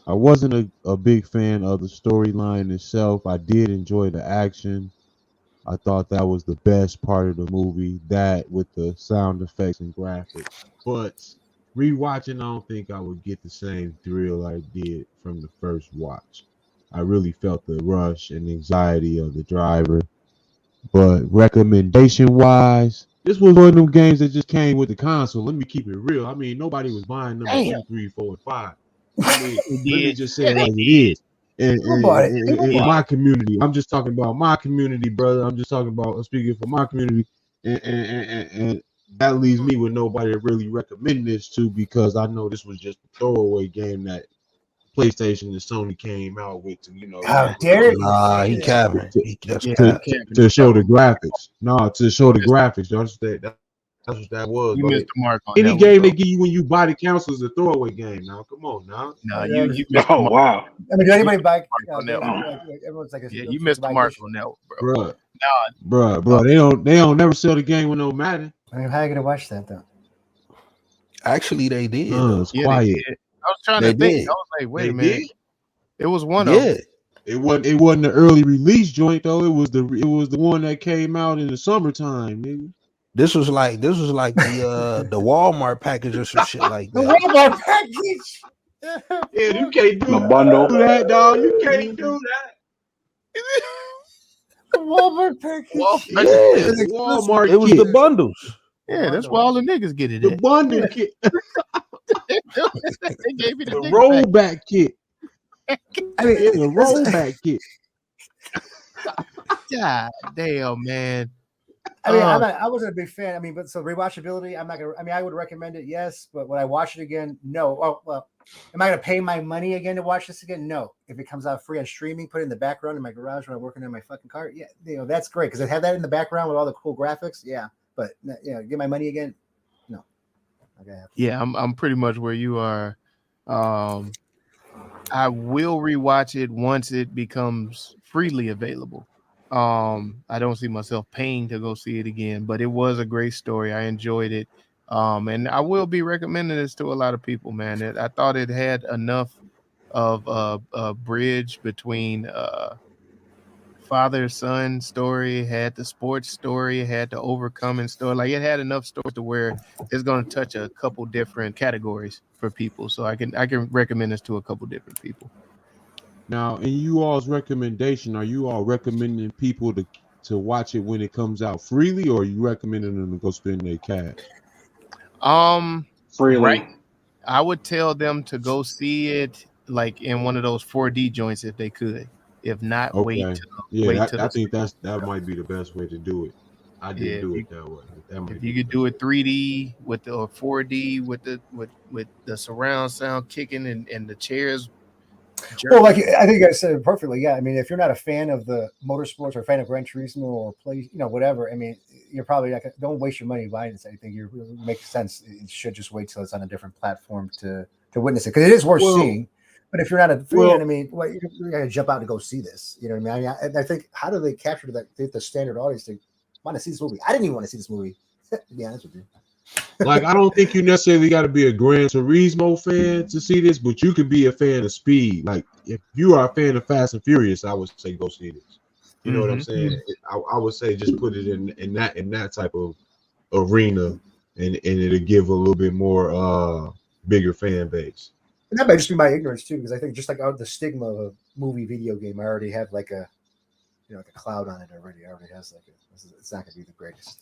I wasn't a big fan of the storyline itself. I did enjoy the action. I thought that was the best part of the movie, that with the sound effects and graphics. But rewatching, I don't think I would get the same thrill I did from the first watch. I really felt the rush and anxiety of the driver. But recommendation-wise, this was one of them games that just came with the console. Let me keep it real. I mean, nobody was buying number 2, 3, 4, and 5. I mean, let me just say it like it is. In my community, I'm just talking about my community, brother. I'm speaking for my community, and that leaves me with nobody to really recommend this to, because I know this was just a throwaway game that PlayStation and Sony came out with to, How dare you? He capping. To show the graphics. No, to show the graphics. That's what that was. You missed the mark on any that game they give you when you buy the console is a throwaway game. Now, come on, now. No, you missed the mark. Wow. I mean, did anybody buy on that one? Everyone's like, you missed the mark on that one, bro. Bro. They don't never sell the game with no Madden. I mean, how are you gonna watch that though? Actually, they did. It's quiet. I was trying to think. I was like, wait a minute. It was one of them. It wasn't the early release joint though. It was the one that came out in the summertime, nigga. This was like the Walmart package or some shit like that. The Walmart package. Yeah, you can't do the bundle. That, dog. You can't do that. The Walmart package. Walmart. It was the bundles. Yeah, that's why all the niggas get it. The bundle kit. They gave me the rollback kit. I mean, the rollback kit. God damn, man. I mean, I wasn't a big fan. I mean, but so rewatchability, I'm not gonna. I mean, I would recommend it, yes, but would I watch it again? No. Oh well, am I gonna pay my money again to watch this again? No. If it comes out free on streaming, put it in the background in my garage when I'm working on my fucking car, yeah, that's great because I have that in the background with all the cool graphics. Yeah, but get my money again. No. Okay. Yeah, I'm pretty much where you are. I will rewatch it once it becomes freely available. I don't see myself paying to go see it again, but it was a great story. I enjoyed it. And I will be recommending this to a lot of people, man. I thought it had enough of a bridge between father-son story, had the sports story, had the overcoming story. Like it had enough stories to where it's going to touch a couple different categories for people. So I can recommend this to a couple different people. Now, in you all's recommendation, are you all recommending people to watch it when it comes out freely, or are you recommending them to go spend their cash? Freely. Right. I would tell them to go see it like in one of those 4D joints if they could. If not, wait. I think that might be the best way to do it. I didn't do it that way. If you could do it 3D with the or 4D with the surround sound kicking and the chairs. Well, like I think I said it perfectly. Yeah, I mean, if you're not a fan of the motorsports or a fan of Gran Turismo or play, whatever. I mean, you're probably not. Don't waste your money buying this. I think it makes sense. It should just wait till it's on a different platform to witness it because it is worth seeing. But if you're not a fan, I mean, you're gonna jump out to go see this. You know what I mean? I think how do they capture the standard audience to want to see this movie? I didn't even want to see this movie. To be honest with you. Like, I don't think you necessarily got to be a Gran Turismo fan to see this, but you could be a fan of speed. Like, if you are a fan of Fast and Furious, I would say go see this. You know what I'm saying? I would say just put it in that type of arena, and it'll give a little bit more bigger fan base. And that might just be my ignorance too, because I think just like out of the stigma of a movie video game, I already have like a like a cloud on it already. I already has like it's not gonna be the greatest.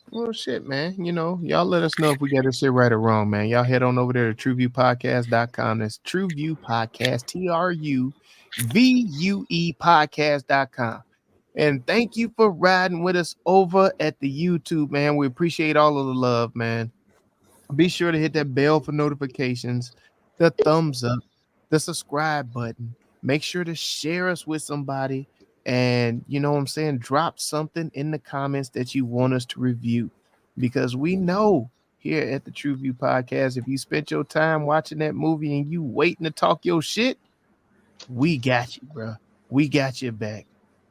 Well, shit, man. Y'all let us know if we got this shit right or wrong, man. Y'all head on over there to TruVuePodcast.com. That's TruVue Podcast, TruVue Podcast.com. And thank you for riding with us over at the YouTube, man. We appreciate all of the love, man. Be sure to hit that bell for notifications, the thumbs up, the subscribe button. Make sure to share us with somebody. And you know what I'm saying? Drop something in the comments that you want us to review, because we know here at the TruVue Podcast, if you spent your time watching that movie and you waiting to talk your shit, we got you, bro. We got your back,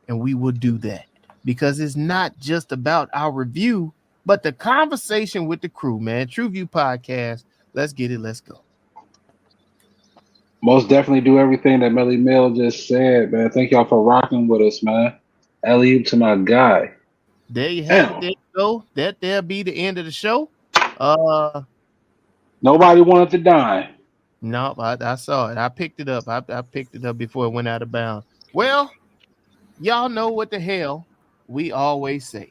and we will do that, because it's not just about our review, but the conversation with the crew, man. TruVue Podcast. Let's get it. Let's go. Most definitely do everything that Melly Mill just said, man. Thank y'all for rocking with us, man. Alley to my guy. There you have it. There you go. That'll be the end of the show. Nobody wanted to die. No, I saw it. I picked it up. I picked it up before it went out of bounds. Well, y'all know what the hell we always say.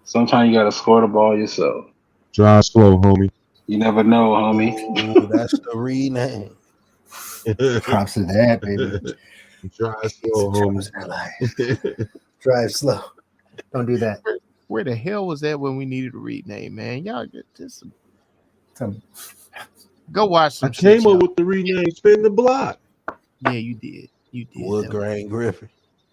Sometimes you gotta score the ball yourself. Drive slow, homie. You never know, homie. Ooh, that's the rename. Props to that, baby. Drive slow, homie. Drive slow. Don't do that. Where the hell was that when we needed a rename, man? Y'all get this. Go watch some shit. I came up with the rename Spin the Block. Yeah, you did. You did. Wood Grain Griffin.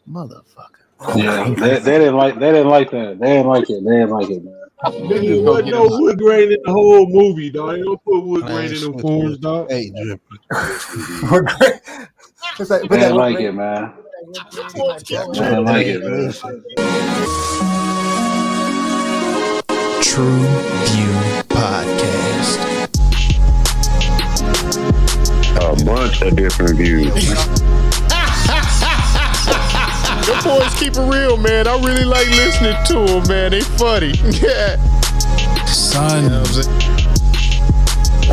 Motherfucker. Yeah, they didn't like that. They didn't like it. They didn't like it, man. There wasn't no wood grain in the whole movie, dog. They don't put wood grain in them forms, dog. Hey, they didn't like it, man. They didn't like it, man. TruVue Podcast. A bunch of different views. Your boys keep it real, man. I really like listening to them, man. They funny. Yeah. Son. You know what I'm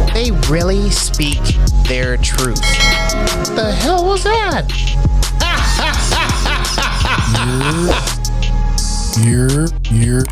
saying? They really speak their truth. The hell was that? You're